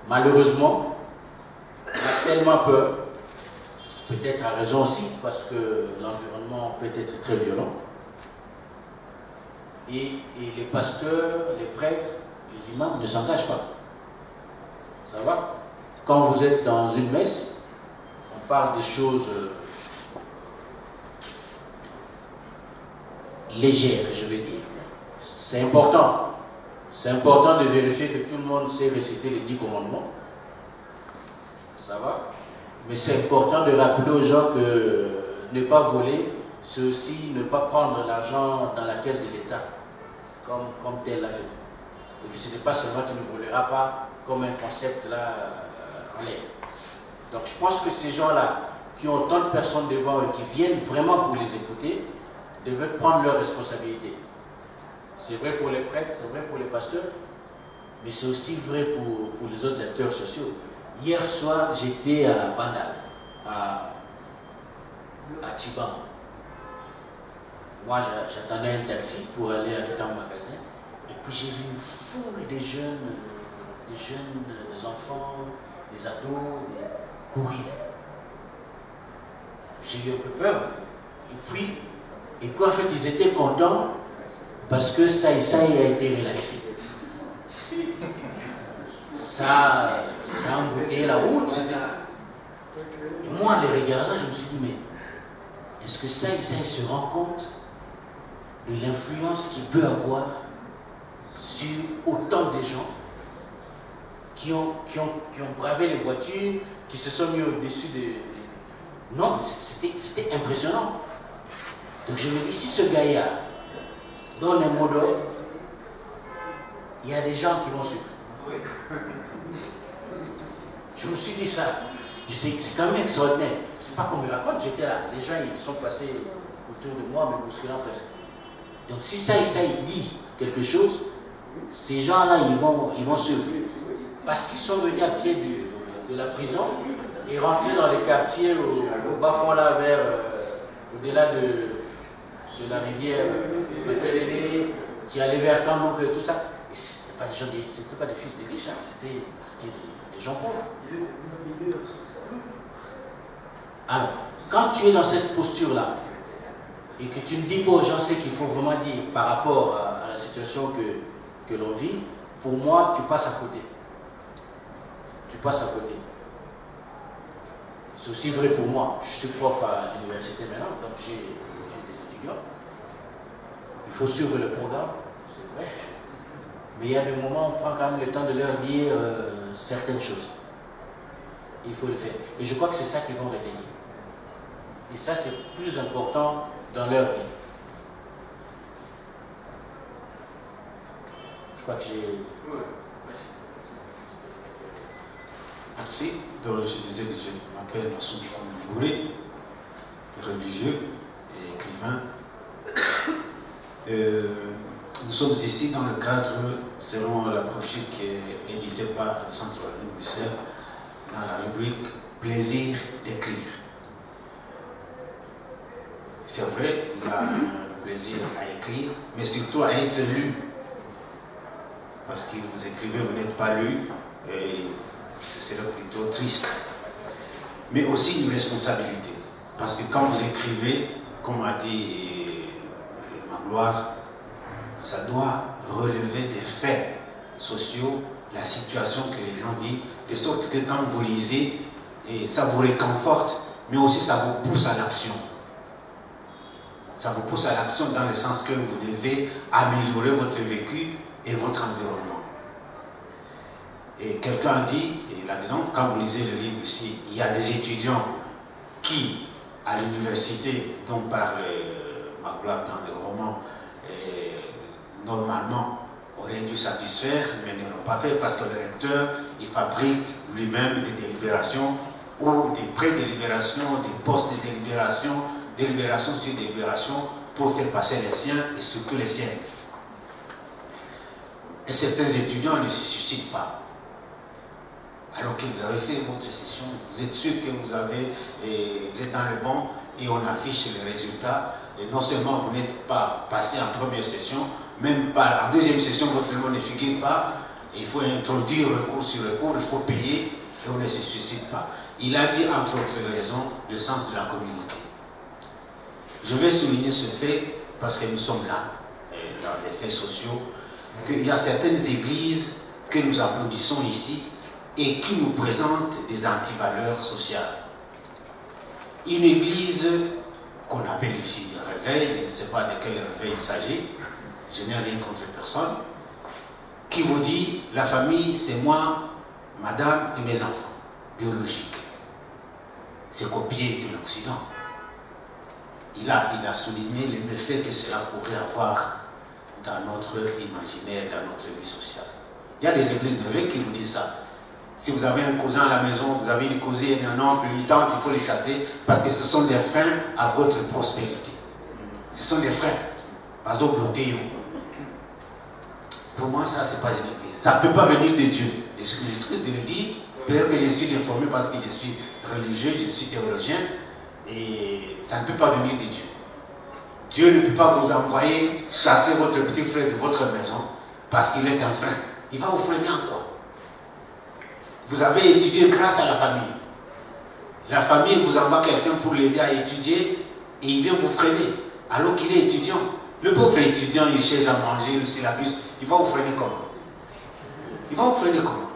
Malheureusement, on a tellement peur, peut-être à raison aussi, parce que l'environnement peut être très violent. Et les pasteurs, les prêtres, les imams ne s'engagent pas. Ça va? Quand vous êtes dans une messe, on parle des choses légères, je vais dire. C'est important. C'est important de vérifier que tout le monde sait réciter les 10 commandements. Ça va? Mais c'est important de rappeler aux gens que ne pas voler, c'est aussi ne pas prendre l'argent dans la caisse de l'État, comme tel l'a fait. Et ce n'est pas seulement tu ne voleras pas comme un concept là en l'air. Donc je pense que ces gens-là, qui ont tant de personnes devant eux, qui viennent vraiment pour les écouter, devaient prendre leurs responsabilités. C'est vrai pour les prêtres, c'est vrai pour les pasteurs, mais c'est aussi vrai pour les autres acteurs sociaux. Hier soir, j'étais à Bandal, à Tchibang. Moi, j'attendais un taxi pour aller à mon magasin. Et puis j'ai vu une foule des jeunes, des enfants, des ados, courir. J'ai eu un peu peur. Et puis en fait, ils étaient contents parce que ça a été relaxé. Ça a embouteillé la route. Et moi, en les regardant, je me suis dit, mais est-ce que ça se rend compte de l'influence qu'il peut avoir sur autant de gens qui ont bravé les voitures, qui se sont mis au-dessus de... Non, c'était impressionnant. Donc je me dis, si ce gars-là donne un mot d'ordre, il y a des gens qui vont suivre. Je me suis dit ça. C'est quand même extraordinaire. C'est pas qu'on me raconte, j'étais là. Les gens, ils sont passés autour de moi, me bousculant presque. Donc si ça dit quelque chose, ces gens-là, ils vont suivre. Parce qu'ils sont venus à pied de la prison et rentrés dans les quartiers au bas fond là, vers au-delà de la rivière de Péléné, qui allait vers Kambouk et tout ça. Et c'était pas des fils de riches, hein, c'était des gens pauvres. Alors, quand tu es dans cette posture-là, et que tu ne dis pas aux gens ce qu'il faut vraiment dire par rapport à la situation que l'on vit, pour moi, tu passes à côté. Tu passes à côté. C'est aussi vrai pour moi. Je suis prof à l'université maintenant, donc j'ai des étudiants. Il faut suivre le programme, c'est vrai. Mais il y a des moments où on prend quand même le temps de leur dire certaines choses. Il faut le faire. Et je crois que c'est ça qu'ils vont retenir. Et ça, c'est plus important dans leur vie. Je crois que j'ai... Merci. Merci. Donc, je disais que je m'appelle Massoud Gouré, religieux et écrivain. Nous sommes ici dans le cadre, selon la brochure qui est éditée par le Centre Wallonie Bruxelles, dans la rubrique Plaisir d'écrire. C'est vrai, il y a un plaisir à écrire, mais surtout à être lu. Parce que vous écrivez, vous n'êtes pas lu, et ce serait plutôt triste. Mais aussi une responsabilité. Parce que quand vous écrivez, comme a dit Magloire, ça doit relever des faits sociaux, la situation que les gens vivent, de sorte que quand vous lisez, et ça vous réconforte, mais aussi ça vous pousse à l'action. Ça vous pousse à l'action dans le sens que vous devez améliorer votre vécu et votre environnement. Et quelqu'un a dit, et là-dedans, quand vous lisez le livre ici, il y a des étudiants qui, à l'université, dont parle Magloire dans le roman, normalement auraient dû satisfaire, mais ne l'ont pas fait parce que le recteur, il fabrique lui-même des délibérations ou des pré-délibérations, des post-délibérations, délibération sur délibération pour faire passer les siens et surtout les siennes. Et certains étudiants ne se suscitent pas. Alors que vous avez fait votre session, vous êtes sûr que vous êtes dans le bon et on affiche les résultats. Et non seulement vous n'êtes pas passé en première session, même pas en deuxième session, votre nom ne figure pas. Il faut introduire recours sur recours, il faut payer et on ne se suscite pas. Il a dit, entre autres raisons, le sens de la communauté. Je vais souligner ce fait parce que nous sommes là, dans les faits sociaux, qu'il y a certaines églises que nous applaudissons ici et qui nous présentent des antivaleurs sociales. Une église qu'on appelle ici le réveil, je ne sais pas de quel réveil il s'agit, je n'ai rien contre personne, qui vous dit la famille c'est moi, madame et mes enfants, biologiques. C'est copié de l'Occident. Il a souligné les méfaits que cela pourrait avoir dans notre imaginaire, dans notre vie sociale. Il y a des églises de réveil qui vous disent ça. Si vous avez un cousin à la maison, vous avez une cousine, un oncle, une tante, il faut les chasser parce que ce sont des freins à votre prospérité. Ce sont des freins. Par exemple, le déo. Pour moi, ça, c'est pas une église. Ça ne peut pas venir de Dieu. Et ce que j'excuse de le dire, peut-être que je suis déformé parce que je suis religieux, je suis théologien, et ça ne peut pas venir de Dieu. Dieu ne peut pas vous envoyer chasser votre petit frère de votre maison parce qu'il est un frein. Il va vous freiner en quoi? Vous avez étudié grâce à la famille. La famille vous envoie quelqu'un pour l'aider à étudier et il vient vous freiner alors qu'il est étudiant. Le pauvre étudiant, il cherche à manger le syllabus, il va vous freiner comment? Il va vous freiner comment?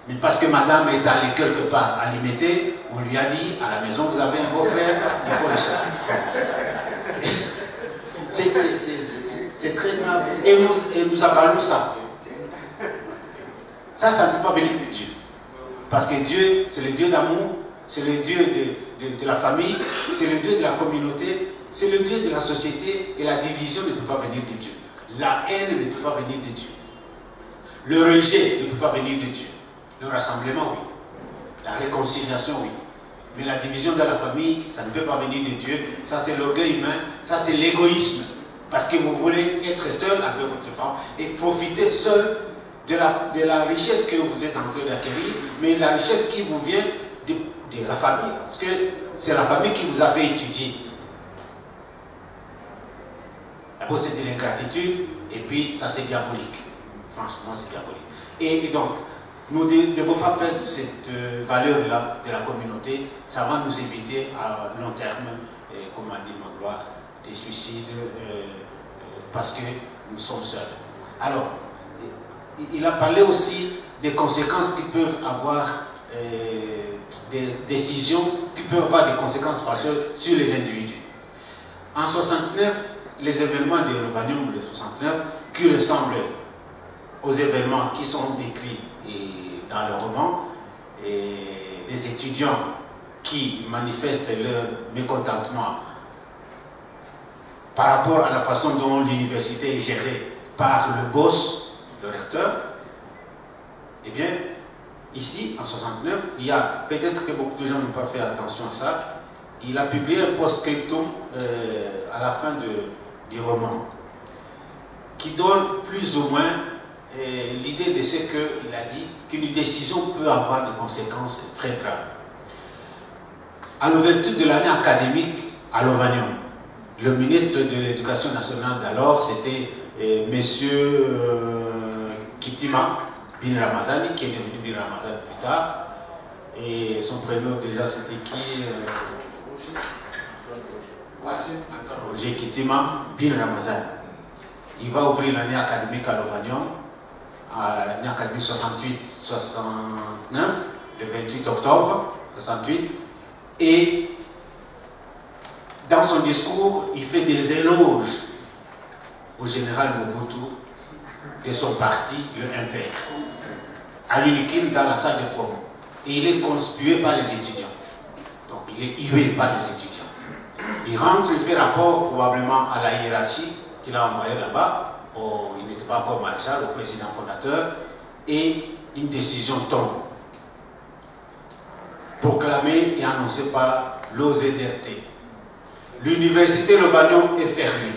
Mais parce que madame est allée quelque part à limiter, on lui a dit, à la maison vous avez un beau frère, il faut le chasser. C'est très grave. Et nous avalons ça. Ça ne peut pas venir de Dieu. Parce que Dieu, c'est le Dieu d'amour, c'est le Dieu de la famille, c'est le Dieu de la communauté, c'est le Dieu de la société, et la division ne peut pas venir de Dieu. La haine ne peut pas venir de Dieu. Le rejet ne peut pas venir de Dieu. Le rassemblement, oui. La réconciliation, oui. Mais la division de la famille, ça ne peut pas venir de Dieu. Ça, c'est l'orgueil humain. Ça, c'est l'égoïsme. Parce que vous voulez être seul avec votre femme et profiter seul de la richesse que vous êtes en train d'acquérir, mais la richesse qui vous vient de la famille. Parce que c'est la famille qui vous a fait étudier. D'abord, c'est de l'ingratitude, et puis ça, c'est diabolique. Franchement, c'est diabolique. Et donc, nous ne devons pas perdre cette valeur-là de la communauté. Ça va nous éviter à long terme, comme a dit Magloire, des suicides, parce que nous sommes seuls. Alors, il a parlé aussi des conséquences qui peuvent avoir, des décisions qui peuvent avoir des conséquences fâcheuses sur les individus. En 69, les événements de l'Ovanium de 69, qui ressemblent aux événements qui sont décrits dans le roman, et des étudiants qui manifestent leur mécontentement par rapport à la façon dont l'université est gérée par le boss, le recteur. Eh bien, ici, en 69, il y a, peut-être que beaucoup de gens n'ont pas fait attention à ça, il a publié un post-scriptum à la fin du roman, qui donne plus ou moins l'idée de ce qu'il a dit, qu'une décision peut avoir des conséquences très graves. À l'ouverture de l'année académique à l'Ovanium, le ministre de l'Éducation nationale d'alors, c'était M. Kitima Bin Ramazani, qui est devenu Bin Ramazani plus tard. Et son prénom déjà c'était qui? Roger Kitima Bin Ramazani. Il va ouvrir l'année académique à l'Ovanium, l'année académique 68-69, le 28 octobre 68. Et dans son discours, il fait des éloges au général Mobutu de son parti, le MPR, à l'UNIKIN dans la salle de promo. Et il est conspué par les étudiants. Donc il est hué par les étudiants. Il rentre, il fait rapport probablement à la hiérarchie qu'il a envoyée là-bas. Il n'était pas encore maréchal, au président fondateur. Et une décision tombe, proclamée et annoncée par l'OZRT. L'université L'Ovanium est fermée.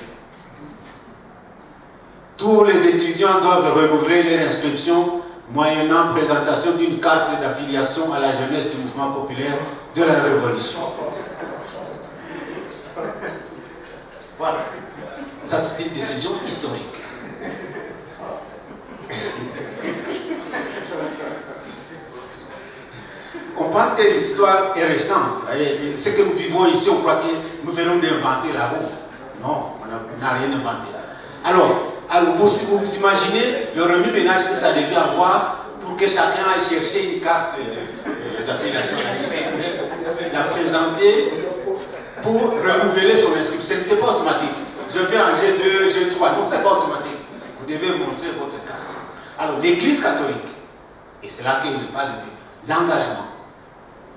Tous les étudiants doivent renouveler leur inscription moyennant présentation d'une carte d'affiliation à la jeunesse du mouvement populaire de la Révolution. Voilà. Ça, c'est une décision historique. On pense que l'histoire est récente. Ce que nous vivons ici, on croit que nous venons d'inventer la roue. Non, on n'a rien inventé. Alors vous imaginez le remue-ménage que ça devait avoir pour que chacun aille chercher une carte d'affiliation à l'USP, la présenter pour renouveler son inscription. Ce n'était pas automatique. Je vais en G2, G3, non, ce n'est pas automatique. Vous devez montrer votre carte. Alors l'Église catholique, et c'est là que je parle de l'engagement.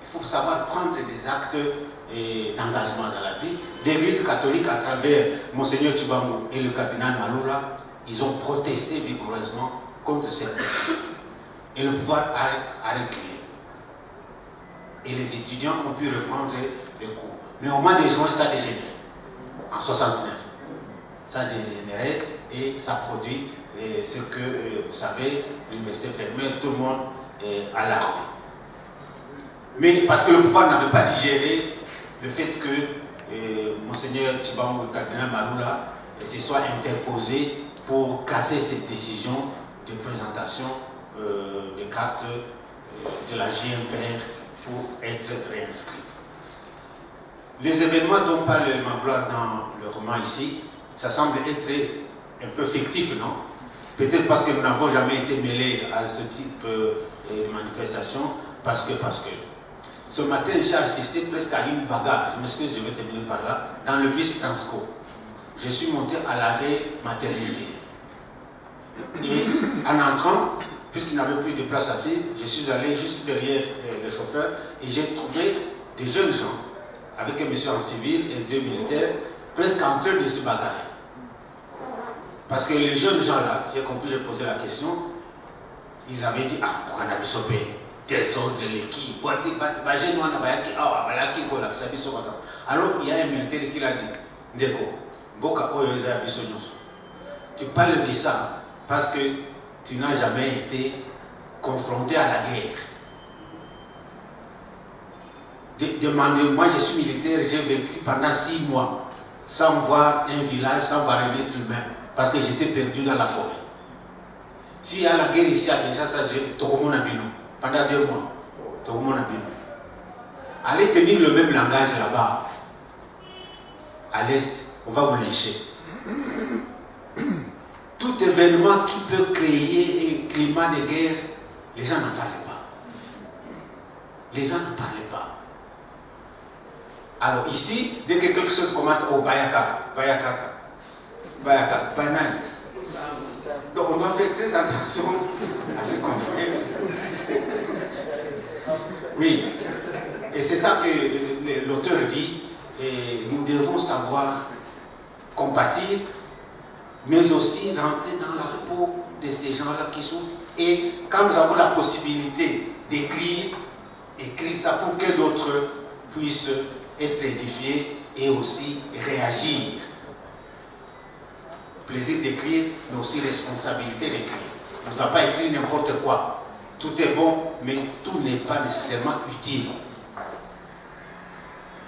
Il faut savoir prendre des actes d'engagement dans la vie. L'Église catholique, à travers Monseigneur Tshibambu et le cardinal Malula, ils ont protesté vigoureusement contre cette décision. Et le pouvoir a reculé. Et les étudiants ont pu reprendre les cours. Mais au mois de juin, ça a dégénéré. En 69. Ça a dégénéré et ça produit ce que, vous savez, l'université fermée, tout le monde est à la rue. Mais parce que le pouvoir n'avait pas digéré le fait que Monseigneur Tshibangou, le cardinal Maloula, se soit interposé pour casser cette décision de présentation des cartes de la GMPR pour être réinscrit. Les événements dont parle Magloire dans le roman ici, ça semble être un peu fictif, non? Peut-être parce que nous n'avons jamais été mêlés à ce type de manifestation, parce que. Ce matin, j'ai assisté presque à une bagarre, je m'excuse, je vais terminer par là, dans le bus Transco. Je suis monté à l'arrêt maternité. Et en entrant, puisqu'il n'avait plus de place assise, je suis allé juste derrière le chauffeur et j'ai trouvé des jeunes gens, avec un monsieur en civil et 2 militaires, presque en train de se bagarrer. Parce que les jeunes gens là, j'ai compris, j'ai posé la question, ils avaient dit, ah, pour un abisopé. Alors il y a un militaire qui l'a dit, Ndeko, tu parles de ça parce que tu n'as jamais été confronté à la guerre. Demandez-moi, je suis militaire, j'ai vécu pendant 6 mois sans voir un village, sans voir un être humain, parce que j'étais perdu dans la forêt. S'il y a la guerre ici à Kinshasa, pendant 2 mois, tout le monde a bien. Allez tenir le même langage là-bas. À l'Est, on va vous lyncher. Tout événement qui peut créer un climat de guerre, les gens n'en parlent pas. Les gens n'en parlent pas. Alors ici, dès que quelque chose commence au Bayakaka, Banane. Donc on doit faire très attention à ce qu'on fait. Oui, et c'est ça que l'auteur dit, et nous devons savoir compatir, mais aussi rentrer dans la peau de ces gens-là qui souffrent. Et quand nous avons la possibilité d'écrire, écrire ça pour que d'autres puissent être édifiés et aussi réagir. Plaisir d'écrire, mais aussi responsabilité d'écrire. On ne va pas écrire n'importe quoi. Tout est bon, mais tout n'est pas nécessairement utile.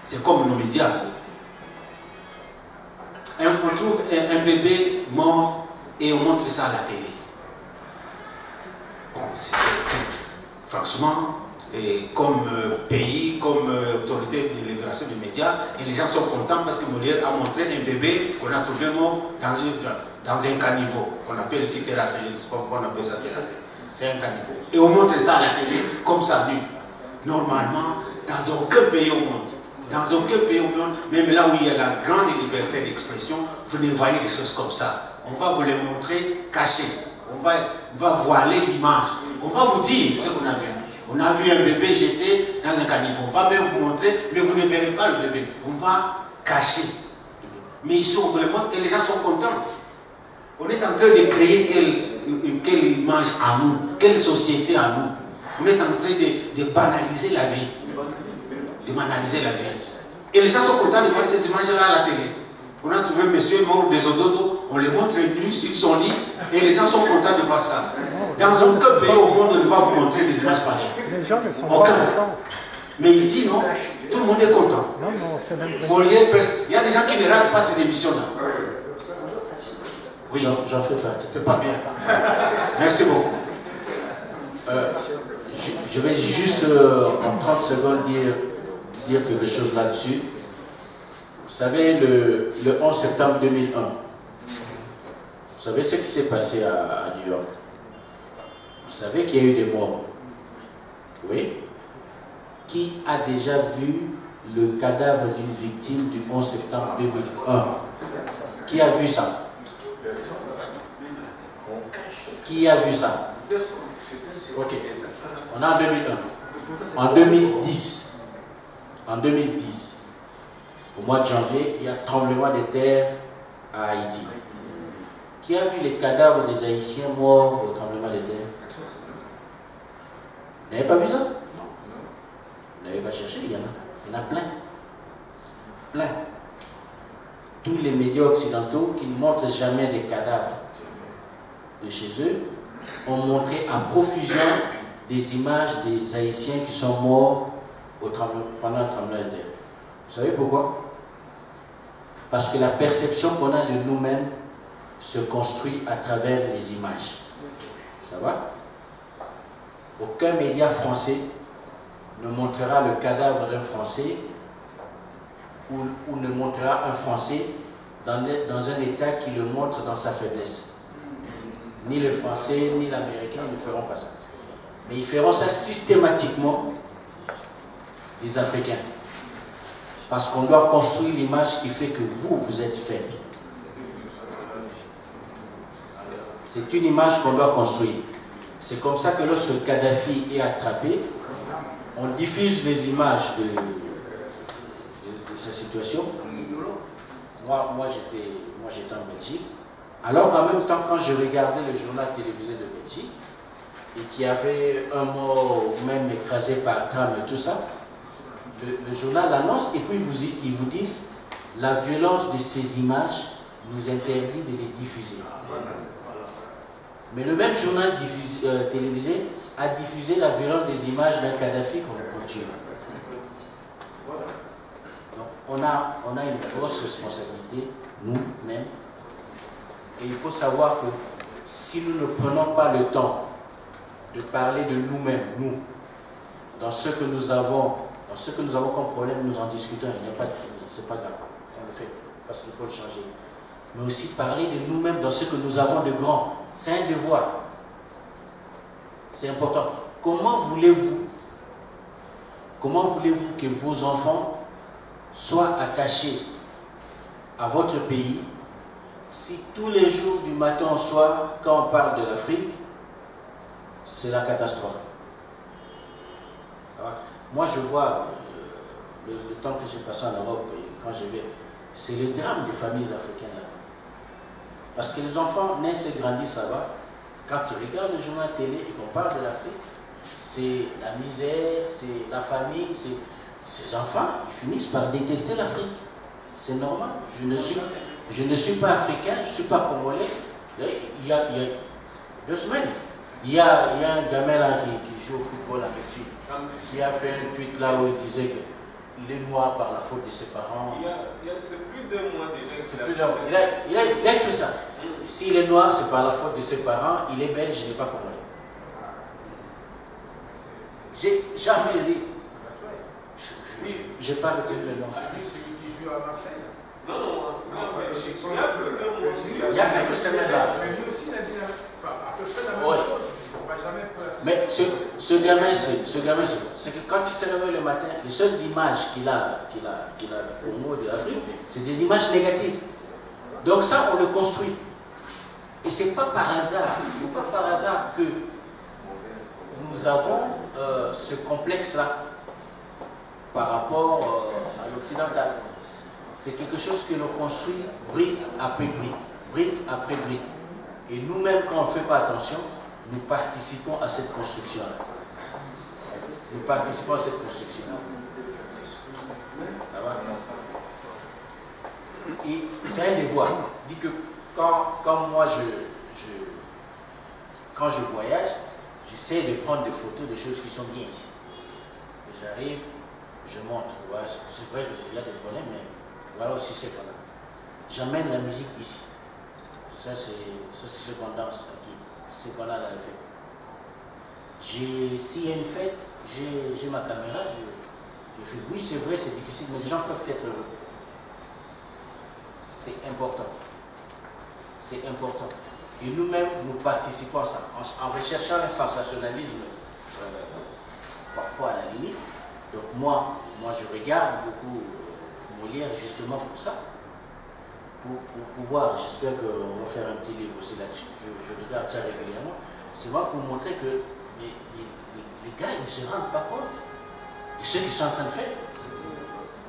C'est comme nos médias. On trouve un bébé mort et on montre ça à la télé. Bon, franchement, comme pays, comme autorité de libération des médias, et les gens sont contents parce que Molière a montré un bébé qu'on a trouvé mort dans un caniveau, qu'on appelle ici terrassé, je ne sais pas pourquoi on appelle ça terrassé. C'est un caniveau. Et on montre ça à la télé comme ça nu. Normalement, dans aucun pays au monde, même là où il y a la grande liberté d'expression, vous ne voyez des choses comme ça. On va vous les montrer cachées. On va voiler l'image. On va vous dire ce qu'on a vu. On a vu un bébé jeté dans un caniveau. On va même vous montrer, mais vous ne verrez pas le bébé. On va cacher. Mais ici, on vous le montre et les gens sont contents. On est en train de créer quelle image à nous, quelle société à nous. On est en train de banaliser la vie. De banaliser la vie. Et les gens sont contents de voir ces images-là à la télé. On a trouvé un monsieur mort des ododos, on les montre nus sur son lit, et les gens sont contents de voir ça. Dans aucun pays au monde, on ne va vous montrer des images pareilles. Les gens ne sont pas contents. Mais ici, non, tout le monde est content. Non, c'est même il y a des gens qui ne ratent pas ces émissions-là. Oui, j'en fais partie. C'est pas bien. Merci beaucoup. Je vais juste en 30 secondes dire quelque chose là-dessus. Vous savez, le 11 septembre 2001, vous savez ce qui s'est passé à New York. Vous savez qu'il y a eu des morts. Oui. Qui a déjà vu le cadavre d'une victime du 11 septembre 2001? Qui a vu ça? Qui a vu ça? Ok. On est en 2001. En 2010, au mois de janvier, il y a tremblement de terre à Haïti. Qui a vu les cadavres des Haïtiens morts au tremblement de terre? Vous n'avez pas vu ça? Vous n'avez pas cherché, il y en a plein. Plein. Tous les médias occidentaux qui ne montrent jamais des cadavres. de chez eux ont montré à profusion des images des Haïtiens qui sont morts pendant le tremblement de terre. Vous savez pourquoi? Parce que la perception qu'on a de nous-mêmes se construit à travers les images. Ça va? Aucun média français ne montrera le cadavre d'un Français ou ne montrera un Français dans un état qui le montre dans sa faiblesse. Ni le Français, ni l'Américain ne feront pas ça. Mais ils feront ça systématiquement, les Africains. Parce qu'on doit construire l'image qui fait que vous êtes faible. C'est une image qu'on doit construire. C'est comme ça que lorsque Kadhafi est attrapé, on diffuse les images de sa situation. Moi j'étais en Belgique. Alors qu'en même temps, quand je regardais le journal télévisé de Belgique, et qu'il y avait un mort même écrasé par tram et tout ça, le journal annonce et puis ils vous disent la violence de ces images nous interdit de les diffuser. Mais le même journal télévisé a diffusé la violence des images d'un Kadhafi qu'on continue. Donc on a une grosse responsabilité, nous-mêmes. Et il faut savoir que si nous ne prenons pas le temps de parler de nous-mêmes, nous, dans ce que nous avons comme problème, nous en discutons, c'est pas grave, on le fait, parce qu'il faut le changer. Mais aussi parler de nous-mêmes dans ce que nous avons de grand. C'est un devoir. C'est important. Comment voulez-vous que vos enfants soient attachés à votre pays si tous les jours, du matin au soir, quand on parle de l'Afrique, c'est la catastrophe? Moi, je vois le temps que j'ai passé en Europe, quand je vais, c'est le drame des familles africaines là. Parce que les enfants naissent et grandissent là-bas. Quand ils regardent le journal télé et qu'on parle de l'Afrique, c'est la misère, c'est la famine, ces enfants, ils finissent par détester l'Afrique. C'est normal. Je ne suis pas africain, je ne suis pas congolais. Il y a 2 semaines, il y a un gamin là qui joue au football avec lui, qui a fait un tweet là où il disait qu'il est noir par la faute de ses parents. C'est plus d'1 mois déjà. Il a écrit ça. S'il est noir, c'est par la faute de ses parents. Il est belge, il n'est pas congolais. J'ai envie de dire. Je n'ai pas retenu le nom. C'est lui qui joue à Marseille. Non, il y a quelques semaines là. Mais lui aussi, il a dit à peu près la même chose. Il ne faut pas jamais prendre. Mais ce gamin, c'est que quand il s'est réveillé le matin, les seules images qu'il a au niveau de l'Afrique, c'est des images négatives. Donc ça, on le construit. Et ce n'est pas par hasard, que nous avons ce complexe-là par rapport à l'occidental. C'est quelque chose que l'on construit brique après brique. Et nous-mêmes, quand on ne fait pas attention, nous participons à cette construction-là. Et c'est un devoir. Je dis que quand moi quand je voyage, j'essaie de prendre des photos de choses qui sont bien ici. Et j'arrive, je montre. Ouais, c'est vrai qu'il y a des problèmes, mais voilà aussi ce qu'on a. J'amène la musique d'ici. Ça, c'est ce qu'on danse aquí. C'est ce qu'on a dans la fête. S'il y a une fête, j'ai ma caméra, je fais. Oui, c'est vrai, c'est difficile, mais les gens peuvent être heureux. C'est important. C'est important. Et nous-mêmes, nous participons à ça. En recherchant un sensationnalisme, parfois à la limite. Donc moi, je regarde beaucoup Molière justement pour ça. Pour pouvoir, j'espère qu'on va faire un petit livre aussi là-dessus. Je regarde ça régulièrement. C'est moi pour montrer que les gars, ils ne se rendent pas compte de ce qu'ils sont en train de faire.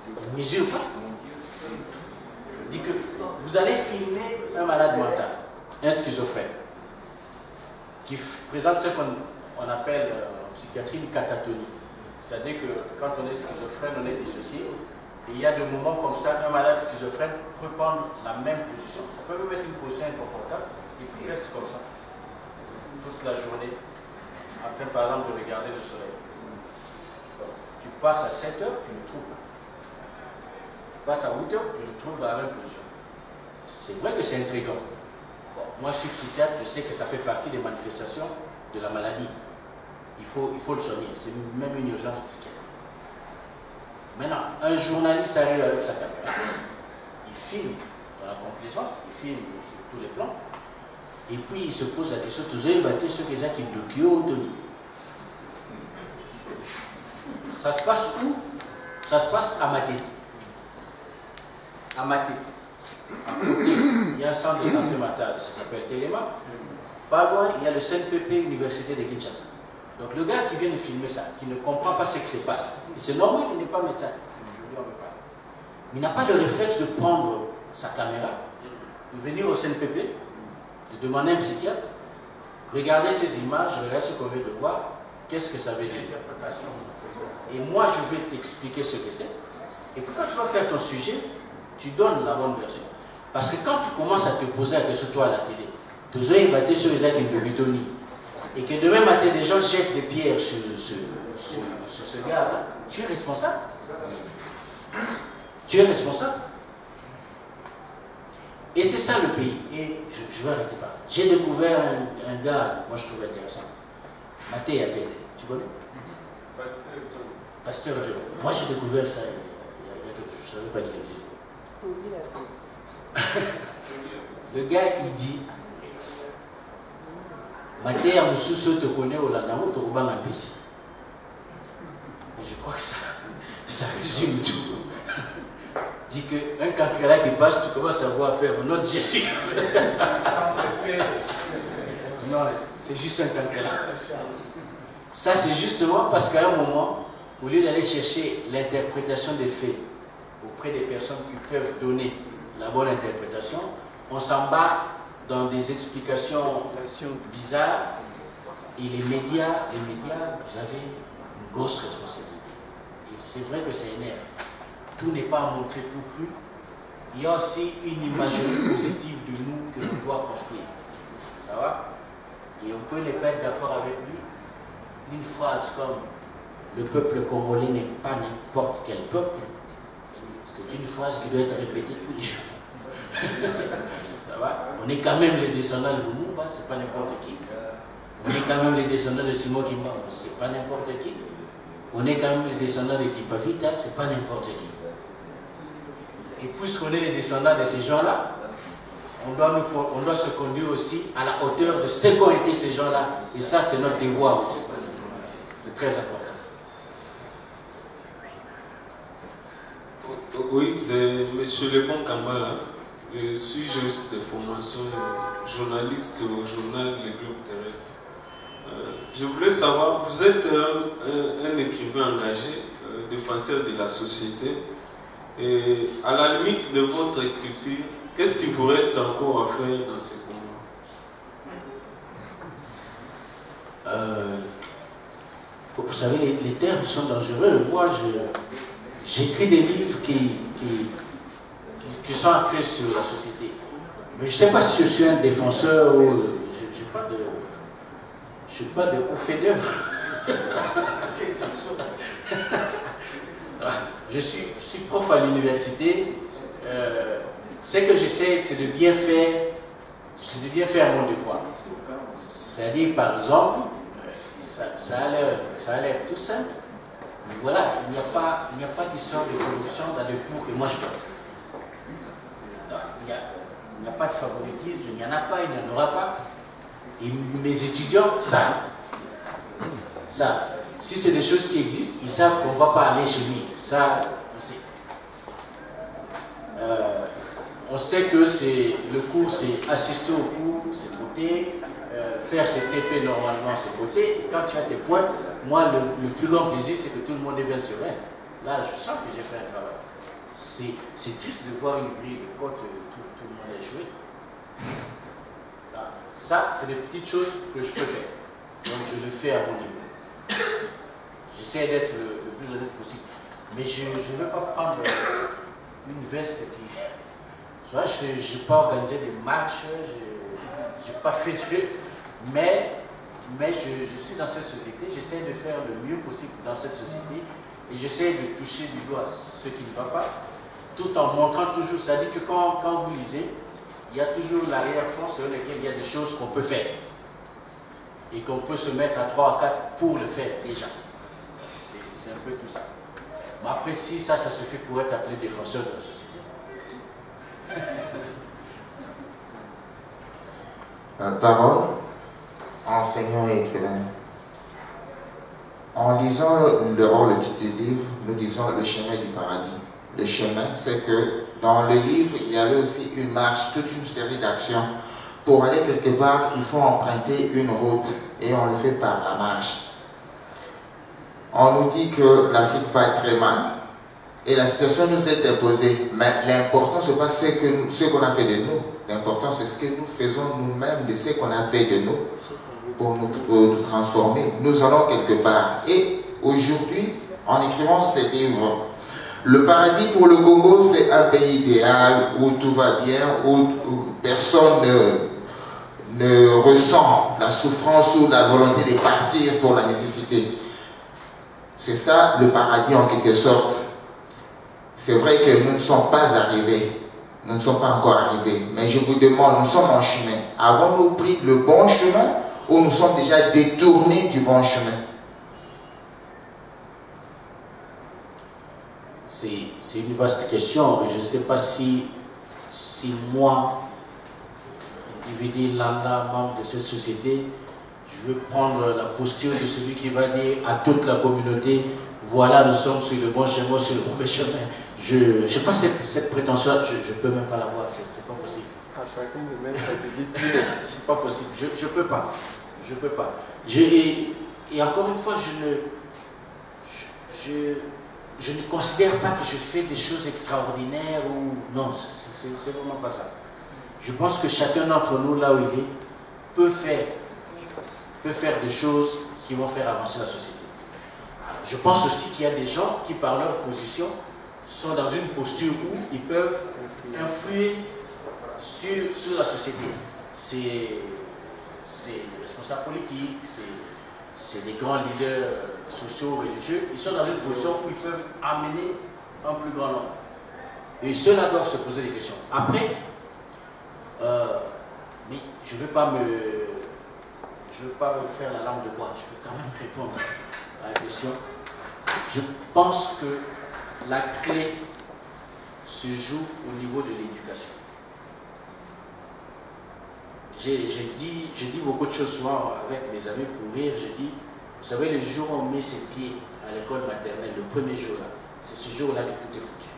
Ils ne mesurent pas. Je dis que vous allez filmer un malade mental, un schizophrène, qui présente ce qu'on appelle en psychiatrie une catatonie. C'est-à-dire que quand on est schizophrène, on est dissocié. Et il y a des moments comme ça, un malade schizophrène peut prendre la même position. Ça peut même être une position inconfortable, et puis il reste comme ça. toute la journée en train, par exemple, de regarder le soleil. Donc, tu passes à 7 heures, tu le trouves là. Tu passes à 8 heures, tu le trouves dans la même position. C'est vrai que c'est intriguant. Bon, moi, je suis psychiatre, je sais que ça fait partie des manifestations de la maladie. Il faut le soigner. C'est même une urgence psychiatrique. Maintenant, un journaliste arrive avec sa caméra, il filme dans la complaisance, il filme sur tous les plans, et puis il se pose la question, tu as battu ce que j'ai bloqué au Tony. Ça se passe où? Ça se passe à Matete. À Matete. À côté, il y a un centre de santé mentale, ça s'appelle Téléma. Pas loin, il y a le CNPP, Université de Kinshasa. Donc le gars qui vient de filmer ça, qui ne comprend pas ce qui se passe, et c'est normal, il n'est pas médecin. Il n'a pas le réflexe de prendre sa caméra, de venir au CNPP, de demander à un psychiatre, regarder ces images, regarder ce qu'on vient de voir, qu'est-ce que ça veut dire. Et moi, je vais t'expliquer ce que c'est. Et puis quand tu vas faire ton sujet, tu donnes la bonne version. Parce que quand tu commences à te poser la question, toi à la télé, tu as battu sur les actes de Bitoni, et que demain matin, des gens jettent des pierres sur ce gars-là, tu es responsable. Tu es responsable. Et c'est ça le pays. Et je vais arrêter par là. J'ai découvert un gars, moi je trouve intéressant. Maté Abede. Tu connais? Pasteur Joe. Moi j'ai découvert ça il y a quelques jours. Je ne savais pas qu'il existe. Le gars il dit Maté Amoussousso te connaît au Lanamo, te roubant un PC. Et je crois que ça résume tout. Dit qu'un cancréla qui passe, tu commences à voir faire un autre Jésus. Non, c'est juste un cancréla. Ça, c'est justement parce qu'à un moment, au lieu d'aller chercher l'interprétation des faits auprès des personnes qui peuvent donner la bonne interprétation, on s'embarque dans des explications bizarres. Et les médias, vous avez une grosse responsabilité. Et c'est vrai que ça énerve. Tout n'est pas à montrer tout cru. Il y a aussi une imagerie positive de nous que l'on doit construire. Ça va? Et on peut ne pas être d'accord avec lui. Une phrase comme « Le peuple congolais n'est pas n'importe quel peuple », c'est une phrase qui doit être répétée tous les jours. Ça va? On est quand même les descendants de Lumumba, c'est pas n'importe qui. On est quand même les descendants de Simon Kimba, c'est pas n'importe qui. On est quand même les descendants de Kipavita, c'est pas n'importe qui. Et puisqu'on est les descendants de ces gens-là, on doit se conduire aussi à la hauteur de ce qu'ont été ces gens-là. Et ça, c'est notre devoir aussi. C'est très important. Oui, c'est M. Lebon Kambala. Je suis juriste de formation, journaliste au journal Le Globe Terrestre. Je voulais savoir, vous êtes un écrivain engagé, défenseur de la société. Et à la limite de votre écriture, qu'est-ce qu'il vous reste encore à faire dans ces combats? Vous savez, les termes sont dangereux. Moi, j'écris des livres qui sont ancrés sur la société. Mais je ne sais pas si je suis un défenseur ou... Je n'ai pas de haut fait d'œuvre. Je suis prof à l'université. Ce que j'essaie, c'est de bien faire mon devoir. C'est-à-dire, par exemple, ça a l'air tout simple, mais voilà, il n'y a pas d'histoire de corruption dans les cours que moi je donne. Il n'y a pas de favoritisme, il n'y en a pas, il n'y en aura pas. Et mes étudiants savent. Si c'est des choses qui existent, ils savent qu'on ne va pas aller chez lui. Ça, on sait. On sait que le cours, c'est assister au cours, c'est voter, faire ses TP normalement, c'est voter. Et quand tu as tes points, moi, le plus grand plaisir, c'est que tout le monde devienne serein. Là, je sens que j'ai fait un travail. C'est triste de voir une grille de côte, tout le monde a échoué. Là, ça, c'est des petites choses que je peux faire. Donc, je le fais à mon niveau. J'essaie d'être le plus honnête possible. Mais je ne veux pas prendre une veste qui... Tu vois, je n'ai pas organisé des marches, je n'ai pas fait de... Mais mais je suis dans cette société, j'essaie de faire le mieux possible dans cette société et j'essaie de toucher du doigt ce qui ne va pas, tout en montrant toujours, c'est-à-dire que quand vous lisez, il y a toujours l'arrière-fond sur lequel il y a des choses qu'on peut faire et qu'on peut se mettre à 3 à 4 pour le faire déjà. C'est un peu tout ça. Mais après, si ça suffit pour être appelé défenseur de la société. Parole, enseignant et écrivain. En lisant d'abord le titre du livre, nous disons le chemin du paradis. Le chemin, c'est que dans le livre, il y avait aussi une marche, toute une série d'actions. Pour aller quelque part, il faut emprunter une route et on le fait par la marche. On nous dit que l'Afrique va très mal et la situation nous est imposée. Mais l'important, ce n'est pas ce qu'on a fait de nous. L'important, c'est ce que nous faisons nous-mêmes de ce qu'on a fait de nous pour nous transformer. Nous allons quelque part. Et aujourd'hui, en écrivant ces livres, le paradis pour le Congo, c'est un pays idéal où tout va bien, où personne ne ressent la souffrance ou la volonté de partir pour la nécessité. C'est ça le paradis en quelque sorte. C'est vrai que nous ne sommes pas arrivés. Nous ne sommes pas encore arrivés. Mais je vous demande, nous sommes en chemin. Avons-nous pris le bon chemin ou nous sommes déjà détournés du bon chemin? C'est une vaste question. Je ne sais pas si moi, individu lambda, membre de cette société, je veux prendre la posture de celui qui va dire à toute la communauté, voilà, nous sommes sur le bon chemin, sur le mauvais chemin. Je n'ai pas cette prétention, je ne peux même pas l'avoir, c'est pas possible. À chacun de mettre sa petite c'est pas possible, je peux pas. Je peux pas. Et encore une fois, je ne considère pas que je fais des choses extraordinaires ou... Non, c'est vraiment pas ça. Je pense que chacun d'entre nous, là où il est, peut faire des choses qui vont faire avancer la société. Je pense aussi qu'il y a des gens qui, par leur position, sont dans une posture où ils peuvent influer sur la société. C'est des responsables politiques, c'est des grands leaders sociaux, religieux. Ils sont dans une position où ils peuvent amener un plus grand nombre. Et ceux-là doivent se poser des questions. Après, mais je ne veux pas me faire la langue de bois. Je vais quand même répondre à la question. Je pense que la clé se joue au niveau de l'éducation. J'ai dit beaucoup de choses souvent avec mes amis pour rire. J'ai dit, vous savez, le jour où on met ses pieds à l'école maternelle, le premier jour là, c'est ce jour-là que tout est foutu.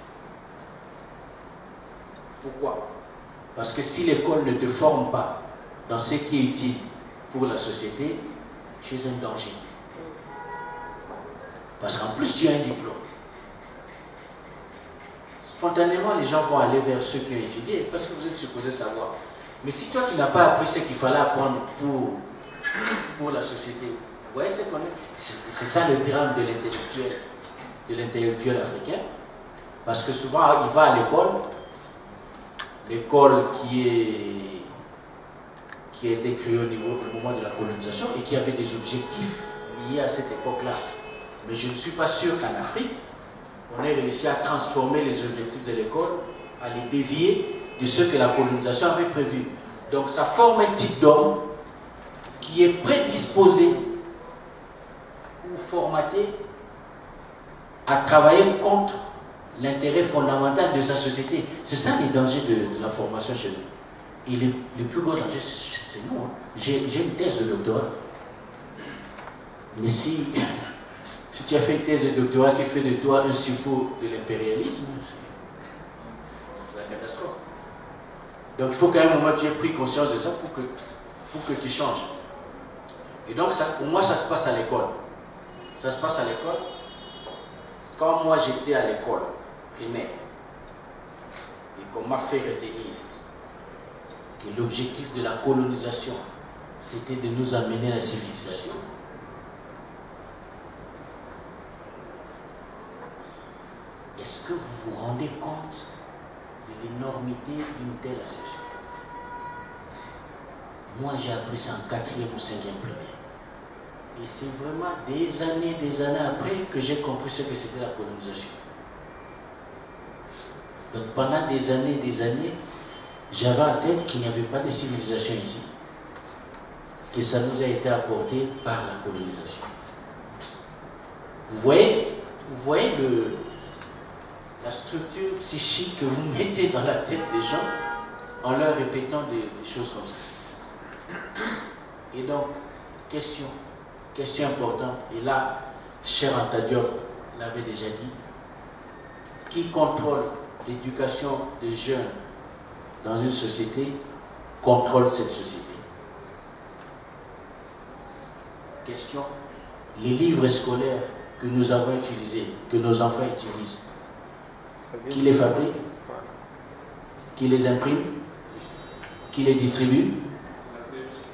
Pourquoi? Parce que si l'école ne te forme pas dans ce qui est utile pour la société, tu es un danger. Parce qu'en plus, tu as un diplôme. Spontanément, les gens vont aller vers ceux qui ont étudié parce que vous êtes supposé savoir. Mais si toi, tu n'as pas appris ce qu'il fallait apprendre pour la société, vous voyez ce qu'on est? C'est ça le drame de l'intellectuel africain. Parce que souvent, il va à l'école qui a été créée au moment de la colonisation et qui avait des objectifs liés à cette époque-là. Mais je ne suis pas sûr qu'en Afrique, on ait réussi à transformer les objectifs de l'école, à les dévier de ce que la colonisation avait prévu. Donc ça forme un type d'homme qui est prédisposé ou formaté à travailler contre l'intérêt fondamental de sa société. C'est ça les dangers de la formation chez nous. Et le plus gros danger, c'est nous. Hein. J'ai une thèse de doctorat. Mais si tu as fait une thèse de doctorat qui fait de toi un suppôt de l'impérialisme, c'est la catastrophe. Donc il faut qu'à un moment tu aies pris conscience de ça pour que tu changes. Et donc ça, pour moi ça se passe à l'école. Ça se passe à l'école. Quand moi j'étais à l'école primaire et qu'on m'a fait retenir que l'objectif de la colonisation c'était de nous amener à la civilisation. Est-ce que vous vous rendez compte de l'énormité d'une telle assertion? Moi, j'ai appris ça en 4e ou 5e primaire. Et c'est vraiment des années après que j'ai compris ce que c'était la colonisation. Donc pendant des années, j'avais en tête qu'il n'y avait pas de civilisation ici. Que ça nous a été apporté par la colonisation. Vous voyez la structure psychique que vous mettez dans la tête des gens en leur répétant des choses comme ça. Et donc, question importante, et là, cher Anta Diop l'avait déjà dit, qui contrôle l'éducation des jeunes dans une société, contrôle cette société. Question, les livres scolaires que nous avons utilisés, que nos enfants utilisent, qui les fabrique, qui les imprime, qui les distribue?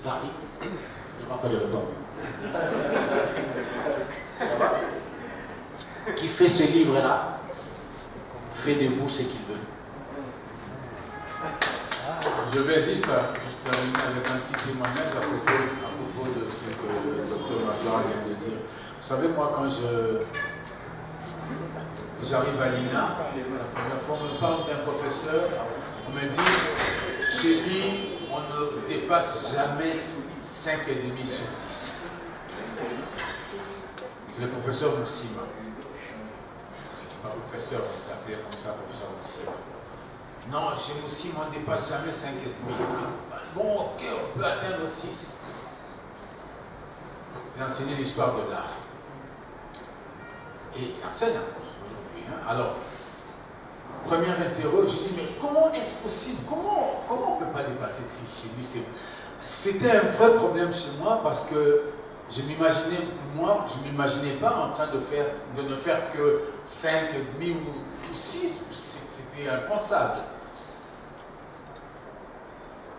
Parlez, il n'y aura pas de réponse. Qui fait ce livre-là, fait de vous ce qu'il veut. Je vais juste terminer avec un petit témoignage à propos de ce que le docteur Magloire vient de dire. Vous savez, moi, quand j'arrive à l'INA, la première fois, on me parle d'un professeur, on me dit, chez lui, on ne dépasse jamais 5,5 sur 10. C'est le professeur Moussima. Pas professeur, on l'appelait comme ça, professeur Moussima. Non, chez Moussima, on ne dépasse jamais 5,5. Bon, ok, on peut atteindre 6. J'ai enseigné l'histoire de l'art. Et il enseigne aujourd'hui. Alors, première interro, je dis, mais comment est-ce possible? Comment on ne peut pas dépasser 6 chez lui? C'était un vrai problème chez moi parce que je m'imaginais pas en train de ne faire que 5,5 ou 6. C'était impensable.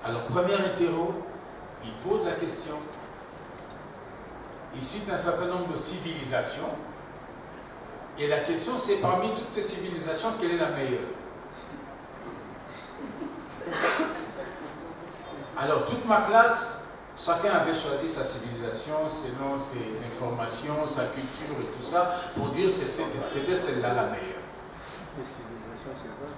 Alors, première interro, il pose la question. Il cite un certain nombre de civilisations. Et la question, c'est parmi toutes ces civilisations, quelle est la meilleure? Alors, toute ma classe, chacun avait choisi sa civilisation, selon ses informations, sa culture et tout ça, pour dire que c'était celle-là la meilleure. Les civilisations, c'est quoi?